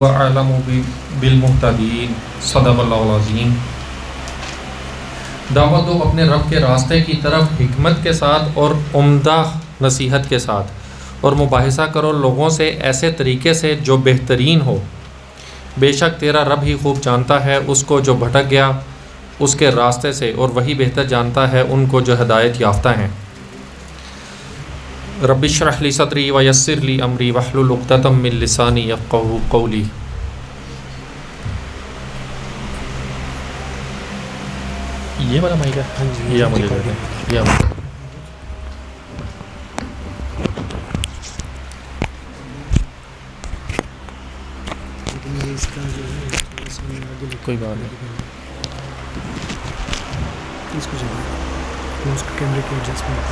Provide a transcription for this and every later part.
वअलमु बिलमुहतदीन सदक़ल्लाहुल अज़ीम। दावत दो अपने रब के रास्ते की तरफ हिकमत के साथ और उम्दा नसीहत के साथ, और मुबाहिसा करो लोगों से ऐसे तरीके से जो बेहतरीन हो। बेशक तेरा रब ही खूब जानता है उसको जो भटक गया उसके रास्ते से, और वही बेहतर जानता है उनको जो हिदायत याफ्ता हैं। रब्बि इश्रह ली सदरी व यस्सिर ली अमरी वहलुल उक़दतम मिन लिसानी यफ़क़हू क़ौली। ये वाला माइक है? हाँ जी, ये मुझे दे दें। ये इसका जो है कोई बात नहीं, इसको जो उसको कैमरे की एडजस्टमेंट।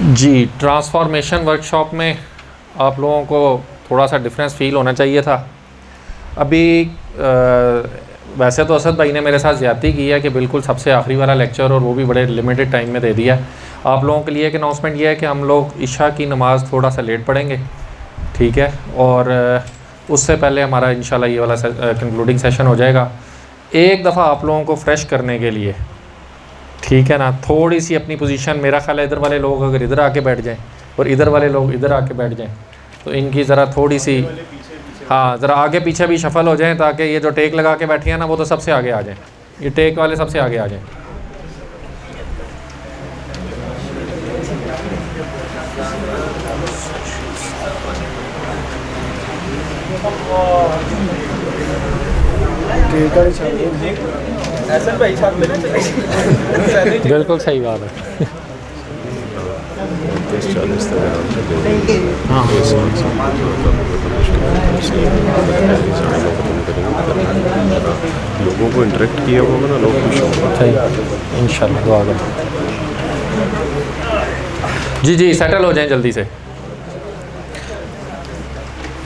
जी, ट्रांसफॉर्मेशन वर्कशॉप में आप लोगों को थोड़ा सा डिफरेंस फ़ील होना चाहिए था। अभी वैसे तो असद भाई ने मेरे साथ ज़्यादती की है कि बिल्कुल सबसे आखिरी वाला लेक्चर, और वो भी बड़े लिमिटेड टाइम में दे दिया। आप लोगों के लिए एक अनाउंसमेंट ये है कि हम लोग इशा की नमाज़ थोड़ा सा लेट पढ़ेंगे, ठीक है, और उससे पहले हमारा इंशाल्लाह ये वाला कंक्लूडिंग सेशन हो जाएगा। एक दफ़ा आप लोगों को फ्रेश करने के लिए, ठीक है ना, थोड़ी सी अपनी पोजीशन, मेरा ख्याल है इधर वाले लोग अगर इधर आके बैठ जाएं और इधर वाले लोग इधर आके बैठ जाएं तो इनकी ज़रा थोड़ी सी, हाँ, ज़रा आगे पीछे भी शफल हो जाएं, ताकि ये जो टेक लगा के बैठी हैं ना वो तो सबसे आगे आ जाएं। ये टेक वाले सबसे आगे आ जाएं। बिल्कुल सही बात है। हाँ लोगों को इंटरेक्ट किया होगा ना, लोग खुश होंगे। सही, इंशाल्लाह दुआ करें। जी जी, सेटल हो जाएं जल्दी से।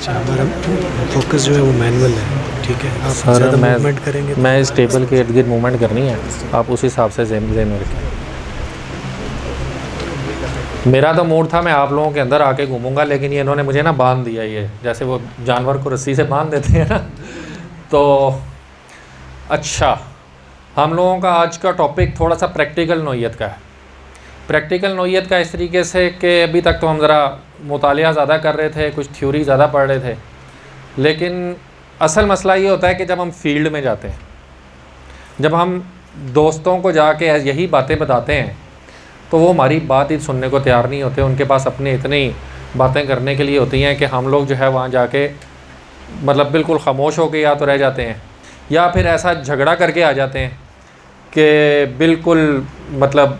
हमारा फोकस जो है वो मैनुअल है, ठीक है। आप सर ज़्यादा मूवमेंट करेंगे तो मैं इस टेबल के इर्द गिर्द मूवमेंट करनी है, आप उस हिसाब से ज़हन में रखें। मेरा तो मूड था मैं आप लोगों के अंदर आके घूमूंगा, लेकिन ये इन्होंने मुझे ना बांध दिया, ये जैसे वो जानवर को रस्सी से बांध देते हैं ना। तो अच्छा, हम लोगों का आज का टॉपिक थोड़ा सा प्रैक्टिकल नौइयत का है। प्रैक्टिकल नौइयत का इस तरीके से कि अभी तक तो हम ज़रा मुतालिया ज़्यादा कर रहे थे, कुछ थ्योरी ज़्यादा पढ़ रहे थे, लेकिन असल मसला ये होता है कि जब हम फील्ड में जाते हैं, जब हम दोस्तों को जाके यही बातें बताते हैं, तो वो हमारी बात ही सुनने को तैयार नहीं होते। उनके पास अपनी इतनी बातें करने के लिए होती हैं कि हम लोग जो है वहाँ जाके मतलब बिल्कुल ख़ामोश हो के या तो रह जाते हैं, या फिर ऐसा झगड़ा करके आ जाते हैं कि बिल्कुल मतलब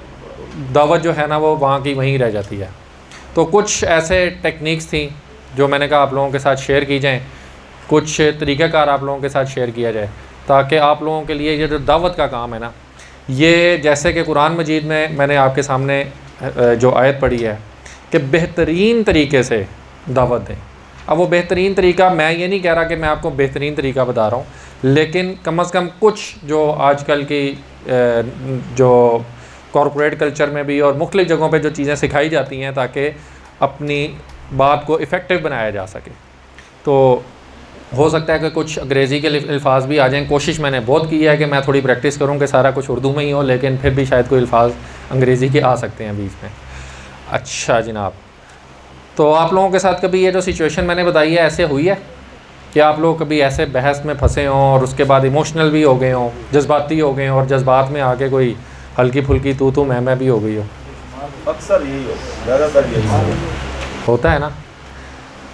दावत जो है ना वो वहाँ की वहीं रह जाती है। तो कुछ ऐसे टेक्निक्स थी जो मैंने कहा आप लोगों के साथ शेयर की जाएँ, कुछ तरीक़ाकार आप लोगों के साथ शेयर किया जाए, ताकि आप लोगों के लिए ये जो दावत का काम है ना, ये जैसे कि कुरान मजीद में मैंने आपके सामने जो आयत पढ़ी है कि बेहतरीन तरीके से दावत दें। अब वो बेहतरीन तरीका, मैं ये नहीं कह रहा कि मैं आपको बेहतरीन तरीका बता रहा हूँ, लेकिन कम से कम कुछ जो आजकल की जो कॉरपोरेट कल्चर में भी और मुख्तलिफ़ जगहों पे जो चीज़ें सिखाई जाती हैं ताकि अपनी बात को इफ़ेक्टिव बनाया जा सके। तो हो सकता है कि कुछ अंग्रेज़ी के अल्फाज भी आ जाएं। कोशिश मैंने बहुत की है कि मैं थोड़ी प्रैक्टिस करूं कि सारा कुछ उर्दू में ही हो, लेकिन फिर भी शायद कोई अल्फाज अंग्रेज़ी के आ सकते हैं बीच में। अच्छा जनाब, तो आप लोगों के साथ कभी ये जो सिचुएशन मैंने बताई है ऐसे हुई है कि आप लोग कभी ऐसे बहस में फंसे हों और उसके बाद इमोशनल भी हो गए हों, जज्बाती हो गए हों, और जज्बात में आके कोई हल्की फुल्की तू मैं भी हो गई हो? अक्सर यही हो, ज़्यादातर यही होता है ना।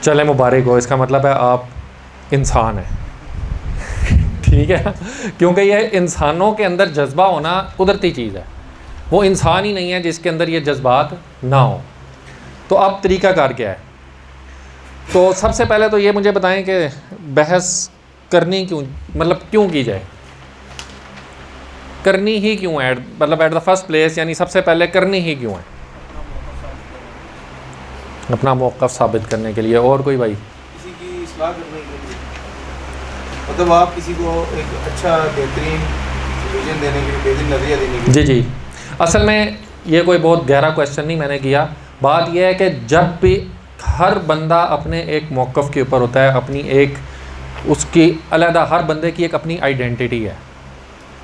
चले मुबारक हो, इसका मतलब है आप इंसान है। ठीक है, क्योंकि ये इंसानों के अंदर जज्बा होना कुदरती चीज़ है, वो इंसान ही नहीं है जिसके अंदर ये जज्बात ना हो। तो अब तरीक़ाकार क्या है? तो सबसे पहले तो ये मुझे बताएं कि बहस करनी क्यों, मतलब क्यों की जाए, करनी ही क्यों है, मतलब एट द फर्स्ट प्लेस, यानी सबसे पहले करनी ही क्यों है? अपना मौक़िफ़ साबित करने के लिए। और कोई भाई? किसी की इस्लाह करने के लिए, मतलब आप किसी को एक अच्छा बेहतरीन देने के लिए, बेहतरीन नज़रिया देने के लिए। जी जी, असल में ये कोई बहुत गहरा क्वेश्चन नहीं मैंने किया, बात यह है कि जब भी हर बंदा अपने एक मौक़िफ़ के ऊपर होता है, अपनी एक उसकी अलहदा, हर बंदे की एक अपनी आइडेंटिटी है,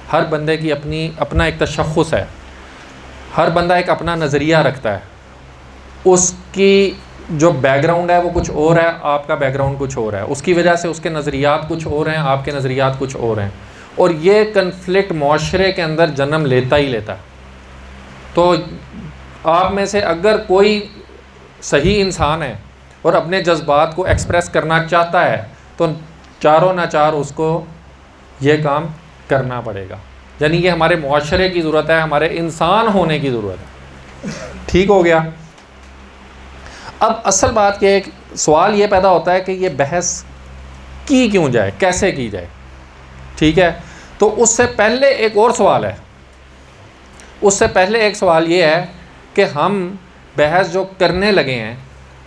हर बंदे की अपना एक तशख़्ख़ुस है, हर बंदा एक अपना नज़रिया रखता है, उसकी जो बैकग्राउंड है वो कुछ और है, आपका बैकग्राउंड कुछ और है, उसकी वजह से उसके नज़रियात कुछ और हैं, आपके नज़रियात कुछ और हैं, और ये कन्फ्लिक्ट माशरे के अंदर जन्म लेता ही लेता है। तो आप में से अगर कोई सही इंसान है और अपने जज्बात को एक्सप्रेस करना चाहता है तो चारों ना चार उसको ये काम करना पड़ेगा। यानी कि हमारे माशरे की ज़रूरत है, हमारे इंसान होने की ज़रूरत है। ठीक हो गया। अब असल बात के एक सवाल ये पैदा होता है कि ये बहस की क्यों जाए, कैसे की जाए। ठीक है, तो उससे पहले एक और सवाल है, उससे पहले एक सवाल ये है कि हम बहस जो करने लगे हैं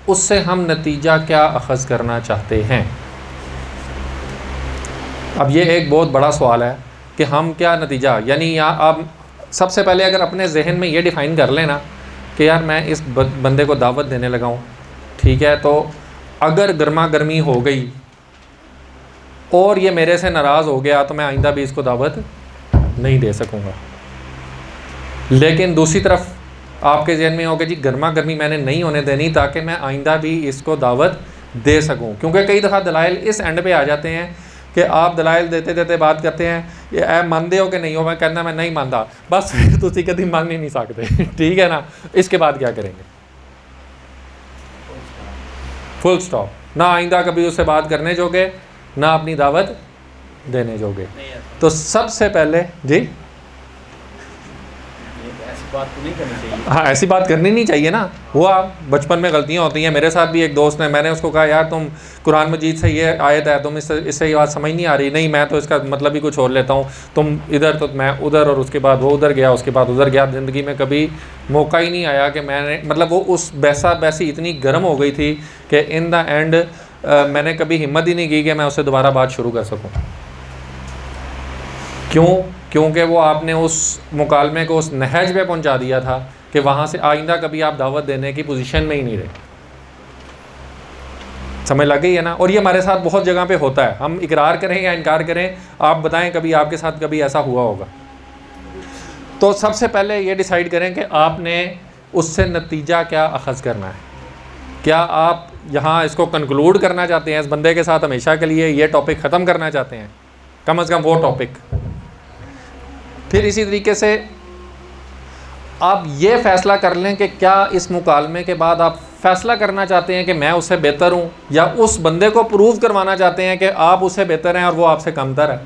उससे हम नतीजा क्या अख़ज़ करना चाहते हैं। अब ये एक बहुत बड़ा सवाल है कि हम क्या नतीजा, यानी यहाँ आप सबसे पहले अगर अपने जहन में ये डिफ़ाइन कर लेना कि यार मैं इस बंदे को दावत देने लगा हूँ, ठीक है, तो अगर गर्मा गर्मी हो गई और ये मेरे से नाराज़ हो गया तो मैं आइंदा भी इसको दावत नहीं दे सकूँगा। लेकिन दूसरी तरफ आपके जहन में हो कि जी गर्मा गर्मी मैंने नहीं होने देनी ताकि मैं आइंदा भी इसको दावत दे सकूं, क्योंकि कई दफ़ा दलाइल इस एंड पे आ जाते हैं कि आप दलाइल देते देते बात करते हैं ये ऐ मानते हो कि नहीं हो, मैं कहना मैं नहीं मानता, बस फिर तुसी कभी मान ही नहीं सकते। ठीक है ना, इसके बाद क्या करेंगे, फुल स्टॉप, ना आइंदा कभी उससे बात करने जोगे ना अपनी दावत देने जोगे। तो सबसे पहले जी बात तो नहीं करनी चाहिए। हाँ, ऐसी बात करनी नहीं चाहिए ना। हुआ बचपन में गलतियाँ होती हैं, मेरे साथ भी एक दोस्त ने, मैंने उसको कहा यार तुम कुरान मजीद से ये आयत है, तुम इससे ये बात समझ नहीं आ रही, नहीं मैं तो इसका मतलब ही कुछ और लेता हूँ, तुम इधर तो मैं उधर, और उसके बाद वो उधर गया, उसके बाद उधर गया। ज़िंदगी में कभी मौका ही नहीं आया कि मैंने, मतलब वो उस बैसी इतनी गर्म हो गई थी कि इन द एंड मैंने कभी हिम्मत ही नहीं की कि मैं उससे दोबारा बात शुरू कर सकूँ। क्यों? क्योंकि वो आपने उस मुकालमे को उस नहज पे पहुंचा दिया था कि वहाँ से आइंदा कभी आप दावत देने की पोजीशन में ही नहीं रहे। समझ लग गई है ना। और ये हमारे साथ बहुत जगह पे होता है, हम इकरार करें या इनकार करें, आप बताएं कभी आपके साथ कभी ऐसा हुआ होगा। तो सबसे पहले ये डिसाइड करें कि आपने उससे नतीजा क्या अख़ज़ करना है। क्या आप यहाँ इसको कंक्लूड करना चाहते हैं इस बंदे के साथ हमेशा के लिए, ये टॉपिक ख़त्म करना चाहते हैं, कम अज़ कम वो टॉपिक। फिर इसी तरीके से आप ये फ़ैसला कर लें कि क्या इस मुकालमे के बाद आप फ़ैसला करना चाहते हैं कि मैं उससे बेहतर हूँ, या उस बंदे को प्रूव करवाना चाहते हैं कि आप उससे बेहतर हैं और वो आपसे कमतर है।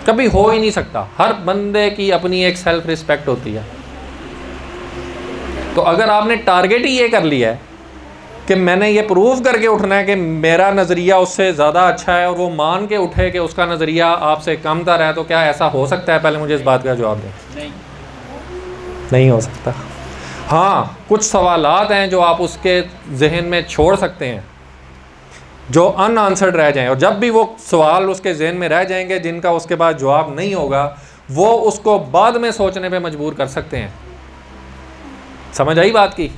कभी हो ही नहीं सकता। हर बंदे की अपनी एक सेल्फ रिस्पेक्ट होती है। तो अगर आपने टारगेट ही ये कर लिया है कि मैंने ये प्रूव करके उठना है कि मेरा नज़रिया उससे ज़्यादा अच्छा है, और वो मान के उठे कि उसका नज़रिया आपसे कमतर है, तो क्या ऐसा हो सकता है? पहले मुझे इस बात का जवाब दें। नहीं हो सकता। हाँ, कुछ सवालात हैं जो आप उसके जहन में छोड़ सकते हैं जो अनआंसर्ड रह जाएं, और जब भी वो सवाल उसके जहन में रह जाएंगे जिनका उसके बाद जवाब नहीं होगा, वो उसको बाद में सोचने पे मजबूर कर सकते हैं। समझ आई बात की?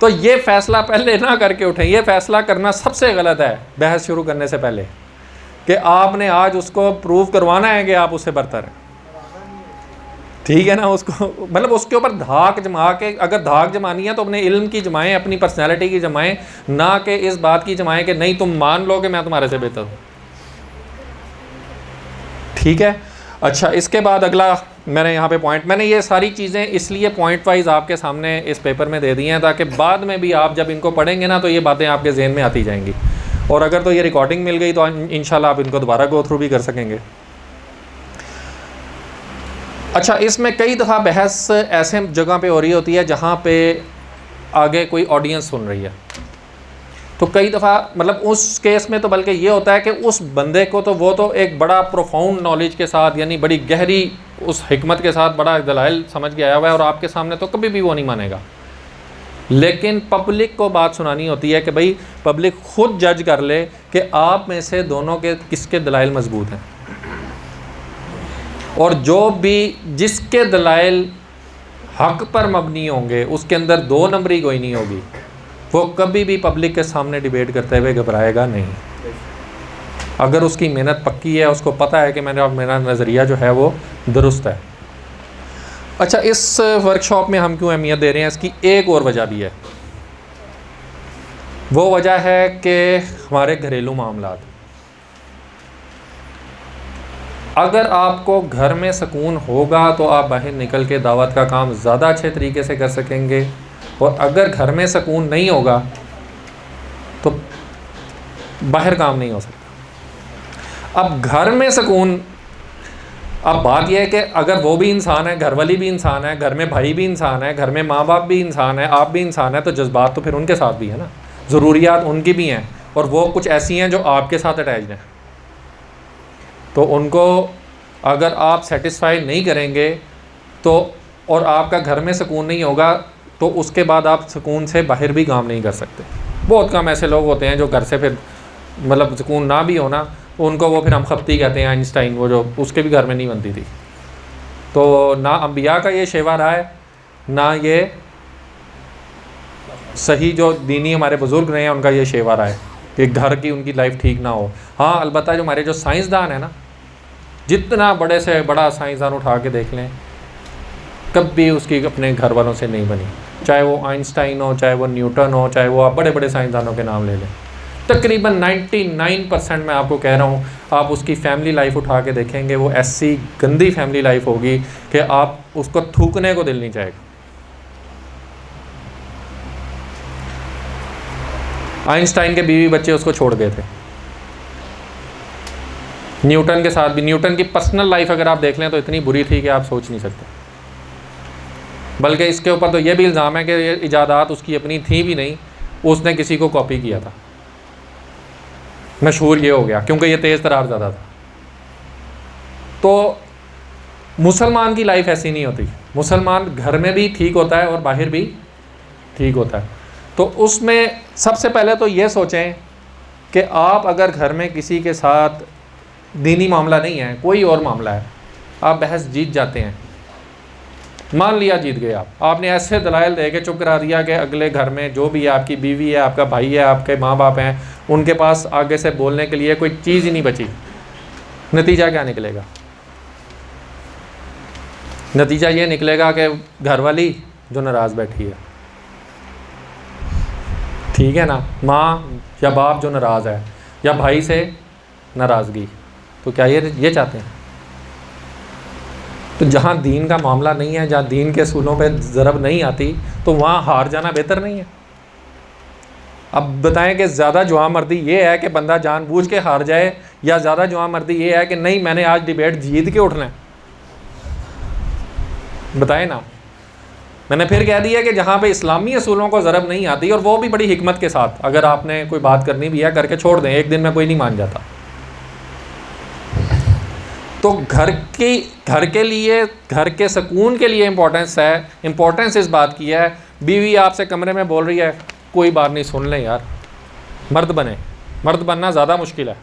तो ये फ़ैसला पहले ना करके उठें। ये फ़ैसला करना सबसे गलत है बहस शुरू करने से पहले, कि आपने आज उसको प्रूव करवाना है कि आप उससे बरतर हैं। ठीक है ना, उसको मतलब उसके ऊपर धाक जमा के, अगर धाक जमानी है तो अपने इल्म की जमाएं, अपनी पर्सनैलिटी की जमाएं, ना कि इस बात की जमाएं कि नहीं तुम मान लो कि मैं तुम्हारे से बेहतर हूँ। ठीक है। अच्छा, इसके बाद अगला मैंने यहाँ पे पॉइंट, मैंने ये सारी चीज़ें इसलिए पॉइंट वाइज आपके सामने इस पेपर में दे दी हैं ताकि बाद में भी आप जब इनको पढ़ेंगे ना तो ये बातें आपके जहन में आती जाएंगी, और अगर तो ये रिकॉर्डिंग मिल गई तो इंशाल्लाह आप इनको दोबारा गो थ्रू भी कर सकेंगे। अच्छा, इसमें कई दफ़ा बहस ऐसे जगह पे हो रही होती है जहाँ पे आगे कोई ऑडियंस सुन रही है, तो कई दफ़ा मतलब उस केस में तो बल्कि ये होता है कि उस बंदे को तो वो तो एक बड़ा प्रोफाउंड नॉलेज के साथ, यानी बड़ी गहरी उस हिकमत के साथ बड़ा दलाइल समझ के आया हुआ है, और आपके सामने तो कभी भी वो नहीं मानेगा। लेकिन पब्लिक को बात सुनानी होती है कि भाई पब्लिक खुद जज कर ले कि आप में से दोनों के किसके दलाइल मजबूत हैं, और जो भी जिसके दलाइल हक पर मबनी होंगे, उसके अंदर दो नंबरी कोई नहीं होगी, वो कभी भी पब्लिक के सामने डिबेट करते हुए घबराएगा नहीं। अगर उसकी मेहनत पक्की है, उसको पता है कि मेरा नज़रिया जो है वो दुरुस्त है। अच्छा, इस वर्कशॉप में हम क्यों अहमियत दे रहे हैं, इसकी एक और वजह भी है। वो वजह है कि हमारे घरेलू मामलात, अगर आपको घर में सुकून होगा तो आप बाहर निकल के दावत का काम ज़्यादा अच्छे तरीके से कर सकेंगे, और अगर घर में सुकून नहीं होगा तो बाहर काम नहीं हो सकता। अब घर में सुकून, अब बात यह है कि अगर वो भी इंसान है, घर वाली भी इंसान है, घर में भाई भी इंसान है, घर में माँ बाप भी इंसान है, आप भी इंसान है, तो जज्बात तो फिर उनके साथ भी है ना, ज़रूरियात उनकी भी हैं, और वो कुछ ऐसी हैं जो आपके साथ अटैच्ड हैं। तो उनको अगर आप सेटिस्फाई नहीं करेंगे तो, और आपका घर में सुकून नहीं होगा, तो उसके बाद आप सुकून से बाहर भी काम नहीं कर सकते। बहुत कम ऐसे लोग होते हैं जो घर से फिर मतलब सुकून ना भी होना, उनको वो फिर हम खपती कहते हैं, आइंस्टाइन वो जो उसके भी घर में नहीं बनती थी। तो ना अंबिया का ये शेवा रहा है, ना ये सही जो दीनी हमारे बुज़ुर्ग रहे हैं उनका ये शेवा रहा है कि घर की उनकी लाइफ ठीक ना हो। हाँ, अलबत्ता जो हमारे जो साइंसदान है ना, जितना बड़े से बड़ा साइंसदान उठा के देख लें, कभी उसकी अपने घर वालों से नहीं बनी, चाहे वो आइंस्टाइन हो, चाहे वो न्यूटन हो, चाहे वो आप बड़े बड़े साइंसदानों के नाम ले लें। तकरीबन 99% मैं आपको कह रहा हूँ, आप उसकी फैमिली लाइफ उठा के देखेंगे, वो ऐसी गंदी फैमिली लाइफ होगी कि आप उसको थूकने को दिल नहीं चाहेगा। आइंस्टाइन के बीवी बच्चे उसको छोड़ गए थे। न्यूटन के साथ भी, न्यूटन की पर्सनल लाइफ अगर आप देख लें तो इतनी बुरी थी कि आप सोच नहीं सकते। बल्कि इसके ऊपर तो ये भी इल्ज़ाम है कि ये इजादात उसकी अपनी थी भी नहीं, उसने किसी को कॉपी किया था। मशहूर ये हो गया क्योंकि ये तेज़ तरार ज़्यादा था। तो मुसलमान की लाइफ ऐसी नहीं होती। मुसलमान घर में भी ठीक होता है और बाहर भी ठीक होता है। तो उसमें सबसे पहले तो ये सोचें कि आप अगर घर में किसी के साथ दीनी मामला नहीं है, कोई और मामला है, आप बहस जीत जाते हैं, मान लिया जीत गए आप, आपने ऐसे दलाइल दे के चुप करा दिया कि अगले घर में जो भी है, आपकी बीवी है, आपका भाई है, आपके माँ बाप हैं, उनके पास आगे से बोलने के लिए कोई चीज़ ही नहीं बची। नतीजा क्या निकलेगा? नतीजा ये निकलेगा कि घरवाली जो नाराज़ बैठी है, ठीक है ना, माँ या बाप जो नाराज़ है, या भाई से नाराज़गी, तो क्या ये चाहते हैं? तो जहाँ दीन का मामला नहीं है, जहाँ दीन के असूलों पे ज़रब नहीं आती, तो वहाँ हार जाना बेहतर नहीं है? अब बताएं कि ज़्यादा जुआमर्दी ये है कि बंदा जानबूझ के हार जाए, या ज़्यादा जुआमर्दी ये है कि नहीं मैंने आज डिबेट जीत के उठना है? बताएं ना। मैंने फिर कह दिया कि जहाँ पे इस्लामी असूलों को ज़रब नहीं आती, और वो भी बड़ी हिकमत के साथ, अगर आपने कोई बात करनी भी है करके छोड़ दें, एक दिन में कोई नहीं मान जाता। तो घर के लिए, घर के सुकून के लिए इम्पोर्टेंस है। इम्पोर्टेंस इस बात की है, बीवी आपसे कमरे में बोल रही है, कोई बात नहीं, सुन लें यार, मर्द बने। मर्द बनना ज़्यादा मुश्किल है।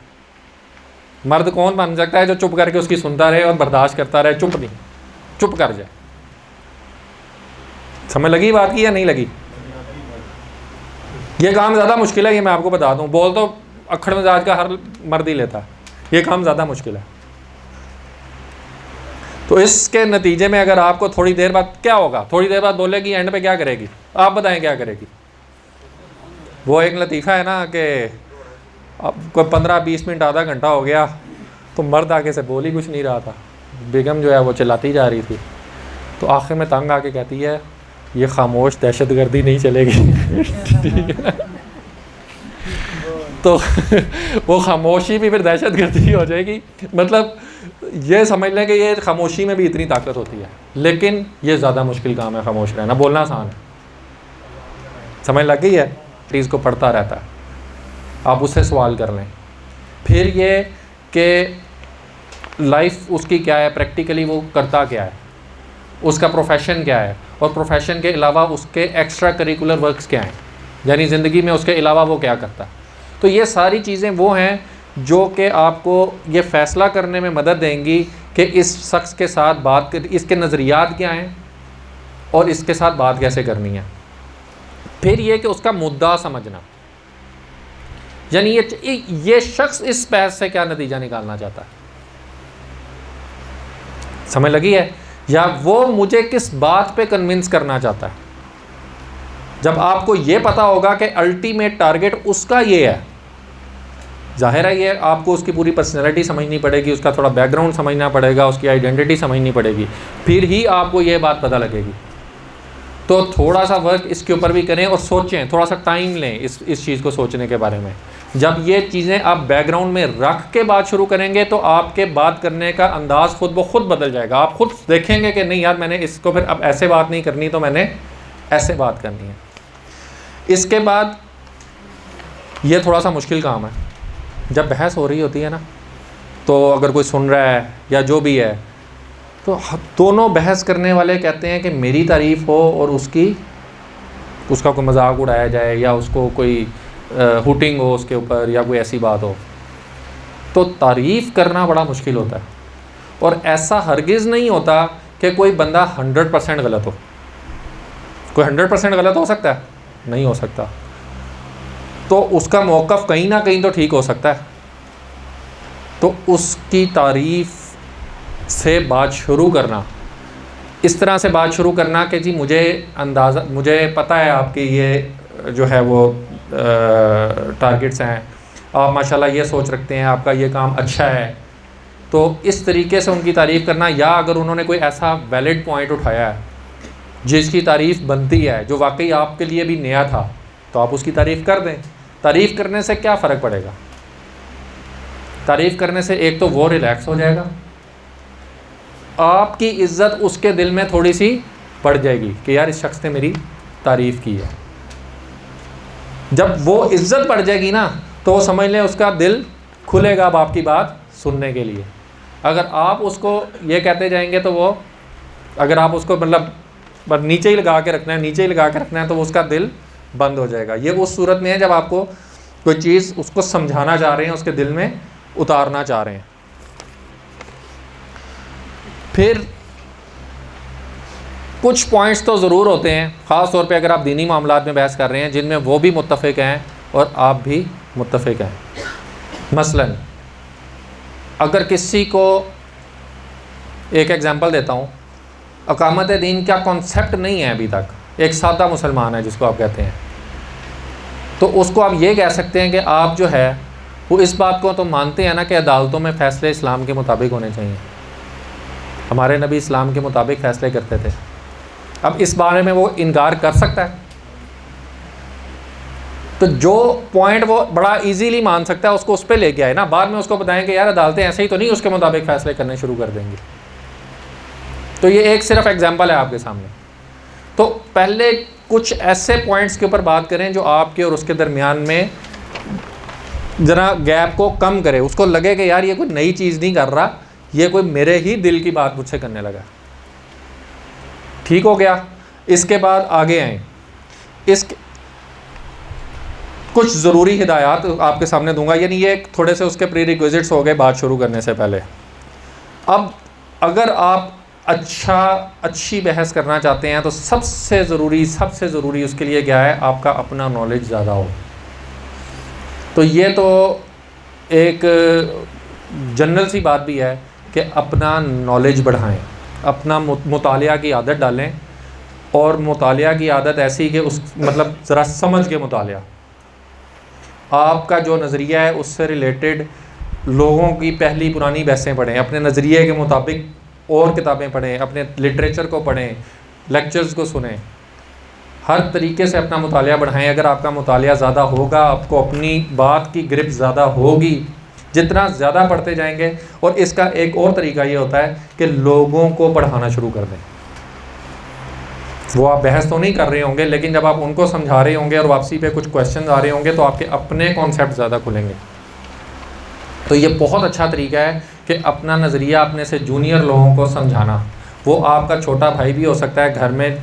मर्द कौन बन सकता है? जो चुप करके उसकी सुनता रहे और बर्दाश्त करता रहे, चुप नहीं, चुप कर जाए। समझ लगी बात की या नहीं लगी? ये काम ज़्यादा मुश्किल है, ये मैं आपको बता दूं। बोल तो अक्खड़ मिजाज का हर मर्द ही लेता है, ये काम ज़्यादा मुश्किल है। तो इसके नतीजे में अगर आपको थोड़ी देर बाद क्या होगा, थोड़ी देर बाद बोलेगी, एंड पे क्या करेगी? आप बताएं क्या करेगी? वो एक लतीफ़ा है ना कि अब कोई 15-20 मिनट, आधा घंटा हो गया, तो मर्द आगे से बोल ही कुछ नहीं रहा था, बेगम जो है वो चिल्लाती जा रही थी। तो आखिर में तंग आके कहती है, ये खामोश दहशतगर्दी नहीं चलेगी। तो वो खामोशी भी फिर दहशतगर्दी हो जाएगी। मतलब ये समझ लें कि ये खामोशी में भी इतनी ताकत होती है, लेकिन ये ज़्यादा मुश्किल काम है खामोश रहना। बोलना आसान है, समझ लग गई है? चीज़ को पढ़ता रहता है, आप उससे सवाल कर लें। फिर ये कि लाइफ उसकी क्या है, प्रैक्टिकली वो करता क्या है, उसका प्रोफेशन क्या है, और प्रोफेशन के अलावा उसके एक्स्ट्रा करिकुलर वर्क्स क्या हैं, यानी ज़िंदगी में उसके अलावा वो क्या करता है। तो ये सारी चीज़ें वो हैं जो कि आपको ये फ़ैसला करने में मदद देंगी कि इस शख्स के साथ बात कर, इसके नज़रियात क्या हैं, और इसके साथ बात कैसे करनी है। फिर ये कि उसका मुद्दा समझना, यानी ये शख्स इस बहस से क्या नतीजा निकालना चाहता है, समझ लगी है, या वो मुझे किस बात पे कन्विंस करना चाहता है। जब आपको ये पता होगा कि अल्टीमेट टारगेट उसका ये है, जाहिर है ये आपको उसकी पूरी पर्सनैलिटी समझनी पड़ेगी, उसका थोड़ा बैकग्राउंड समझना पड़ेगा, उसकी आइडेंटिटी समझनी पड़ेगी, फिर ही आपको ये बात पता लगेगी। तो थोड़ा सा वर्क इसके ऊपर भी करें और सोचें, थोड़ा सा टाइम लें इस चीज़ को सोचने के बारे में। जब ये चीज़ें आप बैकग्राउंड में रख के बात शुरू करेंगे तो आपके बात करने का अंदाज़ खुद ब खुद बदल जाएगा। आप खुद देखेंगे कि नहीं यार, मैंने इसको फिर अब ऐसे बात नहीं करनी, तो मैंने ऐसे बात करनी है। इसके बाद ये थोड़ा सा मुश्किल काम है, जब बहस हो रही होती है ना, तो अगर कोई सुन रहा है या जो भी है, तो दोनों बहस करने वाले कहते हैं कि मेरी तारीफ़ हो और उसका कोई मजाक उड़ाया जाए या उसको कोई हुटिंग हो उसके ऊपर या कोई ऐसी बात हो, तो तारीफ़ करना बड़ा मुश्किल होता है। और ऐसा हरगिज़ नहीं होता कि कोई बंदा 100% गलत हो। कोई 100% गलत हो सकता है? नहीं हो सकता। तो उसका मौक़िफ़ कहीं ना कहीं तो ठीक हो सकता है। तो उसकी तारीफ़ से बात शुरू करना, इस तरह से बात शुरू करना कि जी मुझे पता है आपके ये जो है वो टारगेट्स हैं, आप माशाल्लाह ये सोच रखते हैं, आपका ये काम अच्छा है। तो इस तरीके से उनकी तारीफ़ करना, या अगर उन्होंने कोई ऐसा वैलिड पॉइंट उठाया है जिसकी तारीफ़ बनती है, जो वाकई आपके लिए भी नया था, तो आप उसकी तारीफ़ कर दें। तारीफ़ करने से क्या फ़र्क पड़ेगा? तारीफ़ करने से एक तो वो रिलैक्स हो जाएगा, आपकी इज़्ज़त उसके दिल में थोड़ी सी बढ़ जाएगी कि यार इस शख्स ने मेरी तारीफ़ की है। जब वो इज़्ज़त बढ़ जाएगी ना, तो वो समझ लें उसका दिल खुलेगा अब आपकी बात सुनने के लिए। अगर आप उसको ये कहते जाएंगे तो वो, अगर आप उसको मतलब बस नीचे ही लगा के रखना है, तो उसका दिल बंद हो जाएगा। ये उस सूरत में है जब आपको कोई चीज़ उसको समझाना चाह रहे हैं, उसके दिल में उतारना चाह रहे हैं। फिर कुछ पॉइंट्स तो ज़रूर होते हैं, ख़ास तौर पे अगर आप दीनी मामलात में बहस कर रहे हैं, जिनमें वो भी मुत्तफ़िक़ हैं और आप भी मुत्तफ़िक़ हैं। मसलन अगर किसी को, एक एग्ज़ाम्पल देता हूँ, अकामत दीन का कॉन्सेप्ट नहीं है अभी तक, एक सादा मुसलमान है जिसको आप कहते हैं, तो उसको आप ये कह सकते हैं कि आप जो है वो इस बात को तो मानते हैं ना कि अदालतों में फ़ैसले इस्लाम के मुताबिक होने चाहिए। हमारे नबी इस्लाम के मुताबिक फ़ैसले करते थे। अब इस बारे में वो इनकार कर सकता है? तो जो पॉइंट वो बड़ा इजीली मान सकता है उसको उस पर लेके आए ना, बाद में उसको बताएं कि यार अदालतें ऐसे ही तो नहीं उसके मुताबिक फ़ैसले करने शुरू कर देंगी। तो ये एक सिर्फ एग्जांपल है आपके सामने। तो पहले कुछ ऐसे पॉइंट्स के ऊपर बात करें जो आपके और उसके दरमियान में ज़रा गैप को कम करे, उसको लगे कि यार ये कोई नई चीज़ नहीं कर रहा, ये कोई मेरे ही दिल की बात मुझसे करने लगा। ठीक हो गया। इसके बाद आगे आए, कुछ ज़रूरी हिदायत आपके सामने दूंगा, यानी ये थोड़े से उसके प्री रिक्विजिट्स हो गए बात शुरू करने से पहले। अब अगर आप अच्छी बहस करना चाहते हैं तो सबसे ज़रूरी उसके लिए क्या है? आपका अपना नॉलेज ज़्यादा हो। तो ये तो एक जनरल सी बात भी है कि अपना नॉलेज बढ़ाएं, अपना मुतालिया की आदत डालें, और मुतालिया की आदत ऐसी कि उस मतलब ज़रा समझ के मुतालिया, आपका जो नज़रिया है उससे रिलेटेड लोगों की पहली पुरानी बहसें पढ़ें, अपने नज़रिए के मुताबिक और किताबें पढ़ें, अपने लिटरेचर को पढ़ें, लेक्चर्स को सुनें, हर तरीके से अपना मुतालिया बढ़ाएं। अगर आपका मुतालिया ज़्यादा होगा, आपको अपनी बात की ग्रिप ज़्यादा होगी, जितना ज़्यादा पढ़ते जाएंगे। और इसका एक और तरीका ये होता है कि लोगों को पढ़ाना शुरू कर दें। वो आप बहस तो नहीं कर रहे होंगे, लेकिन जब आप उनको समझा रहे होंगे और वापसी पे कुछ क्वेश्चन आ रहे होंगे तो आपके अपने कॉन्सेप्ट ज़्यादा खुलेंगे। तो ये बहुत अच्छा तरीका है कि अपना नज़रिया अपने से जूनियर लोगों को समझाना। वो आपका छोटा भाई भी हो सकता है, घर में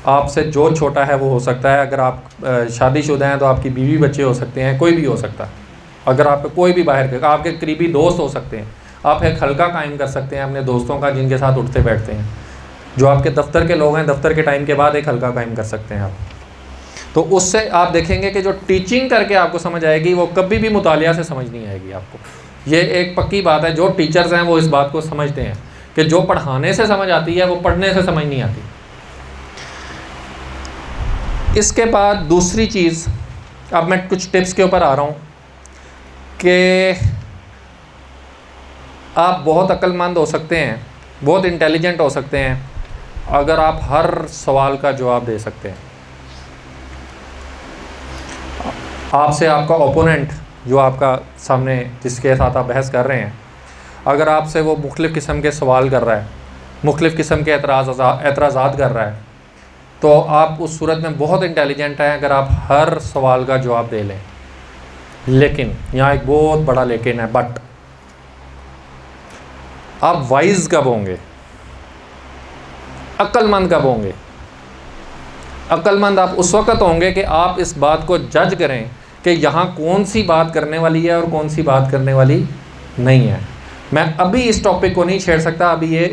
आपसे जो छोटा है वो हो सकता है, अगर आप शादीशुदा हैं तो आपकी बीवी बच्चे हो सकते हैं, कोई भी हो सकता है। अगर आप कोई भी बाहर के आपके करीबी दोस्त हो सकते हैं, आप एक हल्का कायम कर सकते हैं अपने दोस्तों का जिनके साथ उठते बैठते हैं। जो आपके दफ्तर के लोग हैं, दफ्तर के टाइम के बाद एक हल्का कायम कर सकते हैं आप। तो उससे आप देखेंगे कि जो टीचिंग करके आपको समझ आएगी वो कभी भी मुतालिया से समझ नहीं आएगी आपको। ये एक पक्की बात है, जो टीचर्स हैं वो इस बात को समझते हैं कि जो पढ़ाने से समझ आती है वो पढ़ने से समझ नहीं आती। इसके बाद दूसरी चीज़, अब मैं कुछ टिप्स के ऊपर आ रहा हूँ कि आप बहुत अक्लमंद हो सकते हैं, बहुत इंटेलिजेंट हो सकते हैं अगर आप हर सवाल का जवाब दे सकते हैं। आपसे आपका ओपोनेंट जो आपका सामने जिसके साथ आप बहस कर रहे हैं, अगर आपसे वो मुख्तलिफ़ किस्म के सवाल कर रहा है, मुख्तलिफ़ किस्म के एतराज़ात कर रहा है, तो आप उस सूरत में बहुत इंटेलिजेंट हैं अगर आप हर सवाल का जवाब दे लें। लेकिन यहाँ एक बहुत बड़ा लेकिन है, बट आप वाइज कब होंगे, अक्लमंद कब होंगे? अक्लमंद आप उस वक़्त होंगे कि आप इस बात को जज करें कि यहाँ कौन सी बात करने वाली है और कौन सी बात करने वाली नहीं है। मैं अभी इस टॉपिक को नहीं छेड़ सकता, अभी ये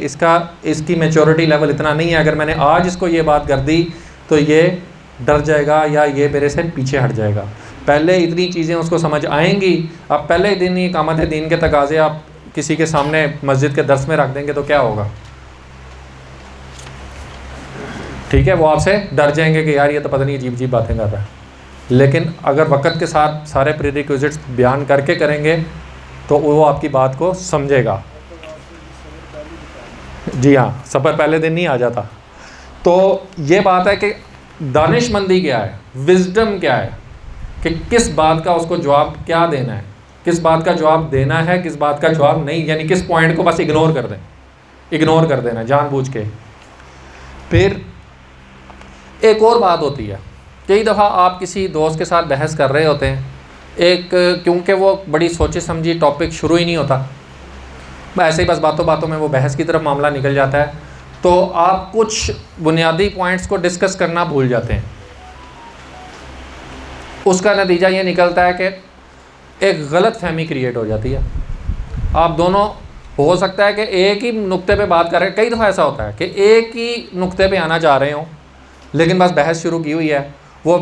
इसकी मैच्योरिटी लेवल इतना नहीं है। अगर मैंने आज इसको ये बात कर दी तो ये डर जाएगा या ये मेरे से पीछे हट जाएगा। पहले इतनी चीज़ें उसको समझ आएंगी। अब पहले दिन ही इकामत दीन के तकाज़े आप किसी के सामने मस्जिद के दर्स में रख देंगे तो क्या होगा? ठीक है, वो आपसे डर जाएंगे कि यार ये तो पता नहीं अजीब अजीब बातें कर रहा है। लेकिन अगर वक़्त के साथ सारे प्रीरिक्विजिट्स बयान करके करेंगे तो वो आपकी बात को समझेगा। जी हाँ, सफ़र पहले दिन नहीं आ जाता। तो ये बात है कि दानिशमंदी क्या है, विजडम क्या है, कि किस बात का उसको जवाब क्या देना है, किस बात का जवाब देना है, किस बात का जवाब नहीं, यानी किस पॉइंट को बस इग्नोर कर दें, इग्नोर कर देना जानबूझ के। फिर एक और बात होती है, कई दफ़ा आप किसी दोस्त के साथ बहस कर रहे होते हैं, क्योंकि वो बड़ी सोची समझी टॉपिक शुरू ही नहीं होता, ऐसे ही बस बातों बातों में वो बहस की तरफ मामला निकल जाता है, तो आप कुछ बुनियादी पॉइंट्स को डिस्कस करना भूल जाते हैं। उसका नतीजा ये निकलता है कि एक गलत फहमी क्रिएट हो जाती है। आप दोनों, हो सकता है कि एक ही नुक्ते पे बात कर रहे हैं, कई दफ़ा ऐसा होता है कि एक ही नुक्ते पे आना चाह रहे हों, लेकिन बस बहस शुरू की हुई है, वो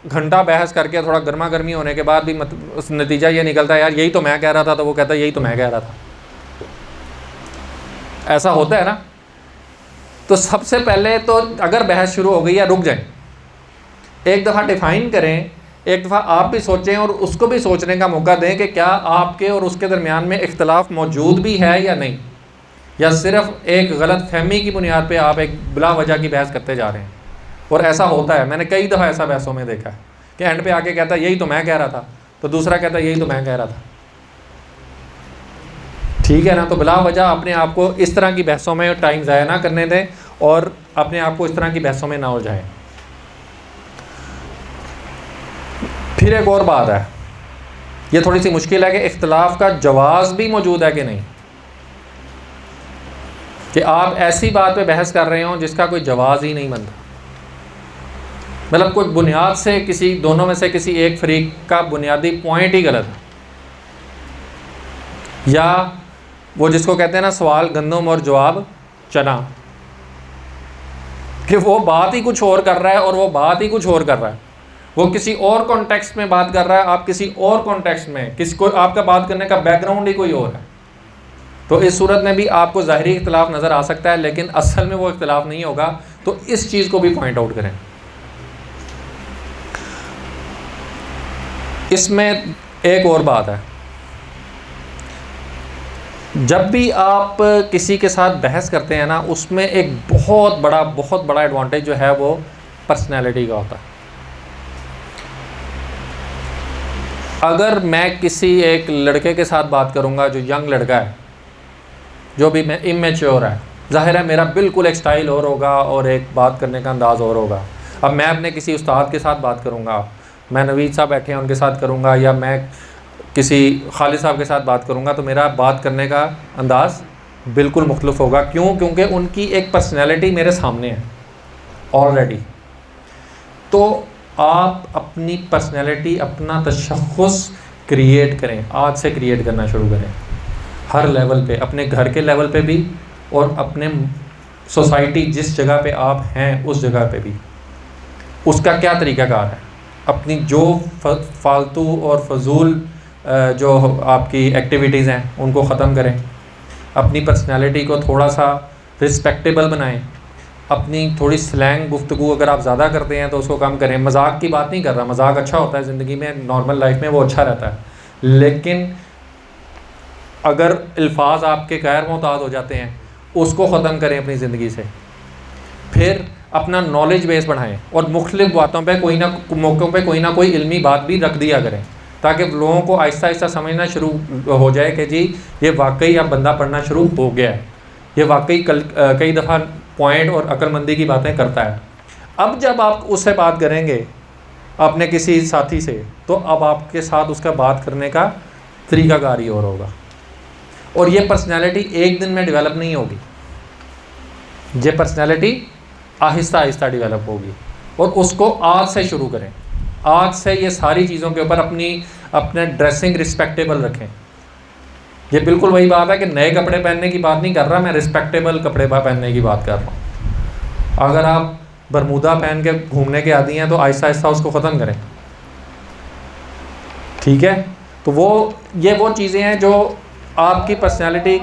घंटा बहस करके थोड़ा गर्मा गर्मी होने के बाद भी उस नतीजा ये निकलता है यार यही तो मैं कह रहा था, तो वो कहता है यही तो मैं कह रहा था। ऐसा होता है ना। तो सबसे पहले तो अगर बहस शुरू हो गई है, रुक जाएं, एक दफ़ा डिफ़ाइन करें, एक दफ़ा आप भी सोचें और उसको भी सोचने का मौका दें कि क्या आपके और उसके दरमियान में इख्तलाफ मौजूद भी है या नहीं, या सिर्फ एक गलत फहमी की बुनियाद पे आप एक बिला वजह की बहस करते जा रहे हैं। और ऐसा होता है, मैंने कई दफ़ा ऐसा बहसों में देखा है कि एंड पे आके कहता है यही तो मैं कह रहा था, तो दूसरा कहता है यही तो मैं कह रहा था। ठीक है ना। तो बिला वजह अपने आप को इस तरह की बहसों में टाइम ज़ाया ना करने दें और अपने आप को इस तरह की बहसों में ना उलझाएं। फिर एक और बात है, ये थोड़ी सी मुश्किल है कि इख्तलाफ का जवाज़ भी मौजूद है कि नहीं, कि आप ऐसी बात पे बहस कर रहे हो जिसका कोई जवाज़ ही नहीं बनता, मतलब कोई बुनियाद से किसी दोनों में से किसी एक फरीक का बुनियादी पॉइंट ही गलत है, या वो जिसको कहते हैं ना सवाल गंदम और जवाब चना, कि वो बात ही कुछ और कर रहा है और वो बात ही कुछ और कर रहा है, वो किसी और कॉन्टेक्स्ट में बात कर रहा है, आप किसी और कॉन्टेक्स्ट में, किसी को आपका बात करने का बैकग्राउंड ही कोई और है। तो इस सूरत में भी आपको ज़ाहिरी इख्तलाफ नज़र आ सकता है, लेकिन असल में वो इख्तलाफ नहीं होगा। तो इस चीज़ को भी पॉइंट आउट करें। इसमें एक और बात है, जब भी आप किसी के साथ बहस करते हैं ना, उसमें एक बहुत बड़ा एडवांटेज जो है वो पर्सनैलिटी का होता है। अगर मैं किसी एक लड़के के साथ बात करूंगा जो यंग लड़का है, जो भी मैं इमेच्योर है, ज़ाहिर है मेरा बिल्कुल एक स्टाइल और होगा और एक बात करने का अंदाज़ और होगा। अब मैं अपने किसी उस्ताद के साथ बात करूंगा, मैं नवीद साहब बैठे हैं उनके साथ करूंगा, या मैं किसी खालिद साहब के साथ बात करूंगा, तो मेरा बात करने का अंदाज़ बिल्कुल मुख्तलिफ होगा। क्यों? क्योंकि उनकी एक पर्सनैलिटी मेरे सामने है ऑलरेडी। तो आप अपनी पर्सनैलिटी, अपना तशख़्ख़ुस क्रिएट करें, आज से क्रिएट करना शुरू करें, हर लेवल पे, अपने घर के लेवल पे भी और अपने सोसाइटी जिस जगह पे आप हैं उस जगह पे भी उसका क्या तरीक़ाकार है। अपनी जो फालतू और फजूल जो आपकी एक्टिविटीज़ हैं उनको ख़त्म करें, अपनी पर्सनैलिटी को थोड़ा सा रिस्पेक्टेबल बनाएं, अपनी थोड़ी स्लैंग गुफ्तगू अगर आप ज़्यादा करते हैं तो उसको कम करें। मजाक की बात नहीं कर रहा, मजाक अच्छा होता है ज़िंदगी में, नॉर्मल लाइफ में वो अच्छा रहता है, लेकिन अगर अल्फाज आपके गैर मुताद हो जाते हैं उसको ख़त्म करें अपनी ज़िंदगी से। फिर अपना नॉलेज बेस बढ़ाएं और मुख्तलिफ़ बातों पे कोई ना मौक़ों पे कोई ना कोई इल्मी बात भी रख दिया करें, ताकि लोगों को आहिस्ता आहिस्ता समझना शुरू हो जाए कि जी ये वाकई अब बंदा पढ़ना शुरू हो गया है, ये वाकई कई दफ़ा पॉइंट और अक्लमंदी की बातें करता है। अब जब आप उससे बात करेंगे अपने किसी साथी से, तो अब आपके साथ उसका बात करने का तरीक़ाकार ही और होगा। और ये पर्सनैलिटी एक दिन में डेवलप नहीं होगी, ये पर्सनैलिटी आहिस्ता आहिस्ता डेवलप होगी। और उसको आज से शुरू करें, आज से ये सारी चीज़ों के ऊपर अपने ड्रेसिंग रिस्पेक्टेबल रखें। ये बिल्कुल वही बात है कि नए कपड़े पहनने की बात नहीं कर रहा मैं, रिस्पेक्टेबल कपड़े पहनने की बात कर रहा हूँ। अगर आप बरमूदा पहन के घूमने के आदी हैं तो आहिस्ता आहिस्ता उसको ख़त्म करें, ठीक है। तो वो चीज़ें हैं जो आपकी पर्सनैलिटी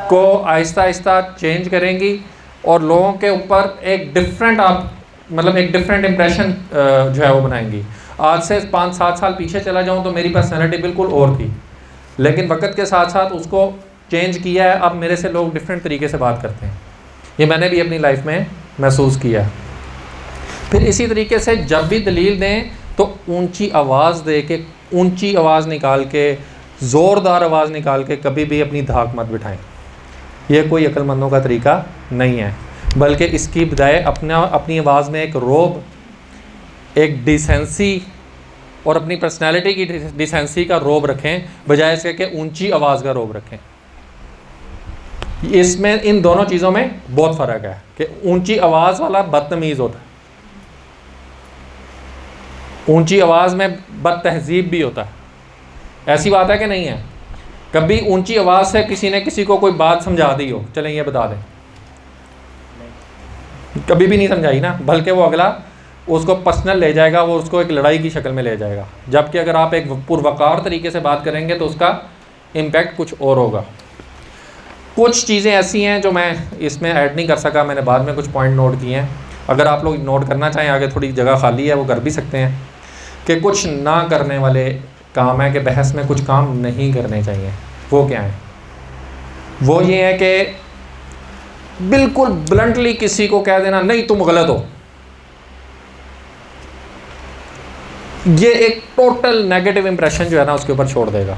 को आहिस्ता आहिस्ता चेंज करेंगी और लोगों के ऊपर एक डिफरेंट इम्प्रेशन जो है वो बनाएंगी। आज से 5-7 साल पीछे चला जाऊं तो मेरी पर्सनैलिटी बिल्कुल और थी, लेकिन वक्त के साथ साथ उसको चेंज किया है। अब मेरे से लोग डिफरेंट तरीके से बात करते हैं, ये मैंने भी अपनी लाइफ में महसूस किया। फिर इसी तरीके से जब भी दलील दें तो ऊंची आवाज़ दे के, ऊंची आवाज़ निकाल के, ज़ोरदार आवाज़ निकाल के कभी भी अपनी धाक मत बिठाएं। ये कोई अक्लमंदों का तरीका नहीं है, बल्कि इसकी बजाय अपनी आवाज़ में एक रोब, एक डिसेंसी और अपनी पर्सनैलिटी की डिसेंसी का रोब रखें, बजाय इसके कि ऊंची आवाज़ का रोब रखें। इसमें इन दोनों चीज़ों में बहुत फ़र्क है कि ऊंची आवाज़ वाला बदतमीज़ होता है, ऊंची आवाज़ में बदतहजीब भी होता है। ऐसी बात है कि नहीं है? कभी ऊंची आवाज़ से किसी ने किसी को कोई बात समझा दी हो, चलें ये बता दें, कभी भी नहीं समझाई ना, बल्कि वो अगला उसको पर्सनल ले जाएगा, वो उसको एक लड़ाई की शक्ल में ले जाएगा। जबकि अगर आप एक पुरवकार तरीके से बात करेंगे तो उसका इम्पैक्ट कुछ और होगा। कुछ चीज़ें ऐसी हैं जो मैं इसमें ऐड नहीं कर सका, मैंने बाद में कुछ पॉइंट नोट किए हैं। अगर आप लोग नोट करना चाहें, आगे थोड़ी जगह खाली है, वो कर भी सकते हैं। कि कुछ ना करने वाले काम है कि बहस में कुछ काम नहीं करने चाहिए। वो क्या है? वो ये है कि बिल्कुल ब्लंटली किसी को कह देना नहीं तुम गलत हो। ये एक टोटल नेगेटिव इंप्रेशन जो है ना उसके ऊपर छोड़ देगा।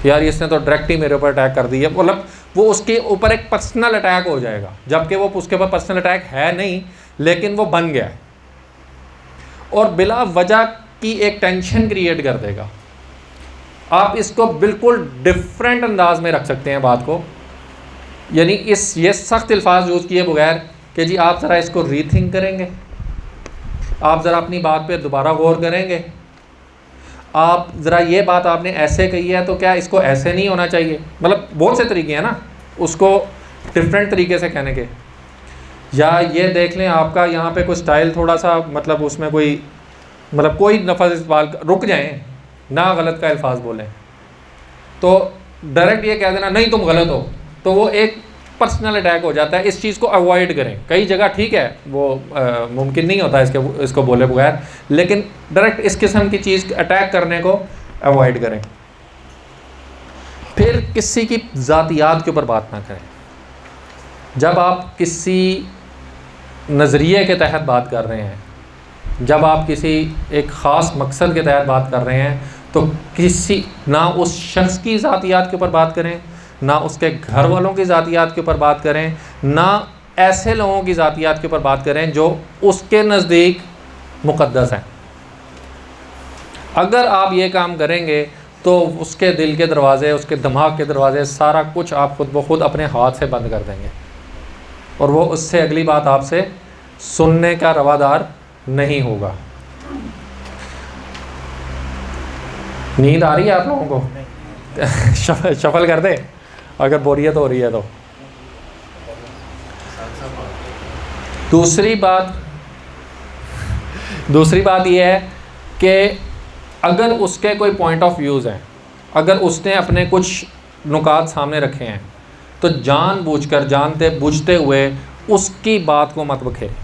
यार इसने तो डायरेक्ट ही मेरे ऊपर अटैक कर दी है, मतलब वो उसके ऊपर एक पर्सनल अटैक हो जाएगा, जबकि वो उसके ऊपर पर्सनल अटैक है नहीं, लेकिन वो बन गया है और बिला वजह की एक टेंशन क्रिएट कर देगा। आप इसको बिल्कुल डिफरेंट अंदाज में रख सकते हैं बात को, यानी ये सख्त अल्फाज यूज़ किए बगैर कि जी आप ज़रा इसको रीथिंक करेंगे, आप ज़रा अपनी बात पे दोबारा गौर करेंगे, आप ज़रा ये बात आपने ऐसे कही है तो क्या इसको ऐसे नहीं होना चाहिए। मतलब बहुत से तरीके हैं ना उसको डिफरेंट तरीके से कहने के। या ये देख लें आपका यहाँ पे कोई स्टाइल थोड़ा सा मतलब उसमें कोई लफ्ज़ इस्तेमाल, रुक जाएं ना, गलत का अल्फाज बोलें तो डायरेक्ट ये कह देना नहीं तुम गलत हो, तो वो एक पर्सनल अटैक हो जाता है। इस चीज़ को अवॉइड करें। कई जगह ठीक है वो मुमकिन नहीं होता इसको बोले बगैर, लेकिन डायरेक्ट इस किस्म की चीज़ अटैक करने को अवॉइड करें। फिर किसी की ज़ातियात के ऊपर बात ना करें। जब आप किसी नज़रिए के तहत बात कर रहे हैं, जब आप किसी एक ख़ास मकसद के तहत बात कर रहे हैं, तो किसी ना उस शख्स की ज़ातियात के ऊपर बात करें, ना उसके घर वालों की ज़ातियात के ऊपर बात करें, ना ऐसे लोगों की ज़ातियात के ऊपर बात करें जो उसके नज़दीक मुक़द्दस हैं। अगर आप ये काम करेंगे तो उसके दिल के दरवाज़े, उसके दिमाग के दरवाज़े, सारा कुछ आप खुद ब खुद अपने हाथ से बंद कर देंगे और वो उससे अगली बात आपसे सुनने का रवादार नहीं होगा। नींद आ रही है आप लोगों को? शफल कर दे अगर बोरियत हो रही है तो। दूसरी बात ये है कि अगर उसके कोई पॉइंट ऑफ व्यूज़ हैं, अगर उसने अपने कुछ नुकात सामने रखे हैं, तो जानबूझकर जानते बूझते हुए उसकी बात को मत बखेरें,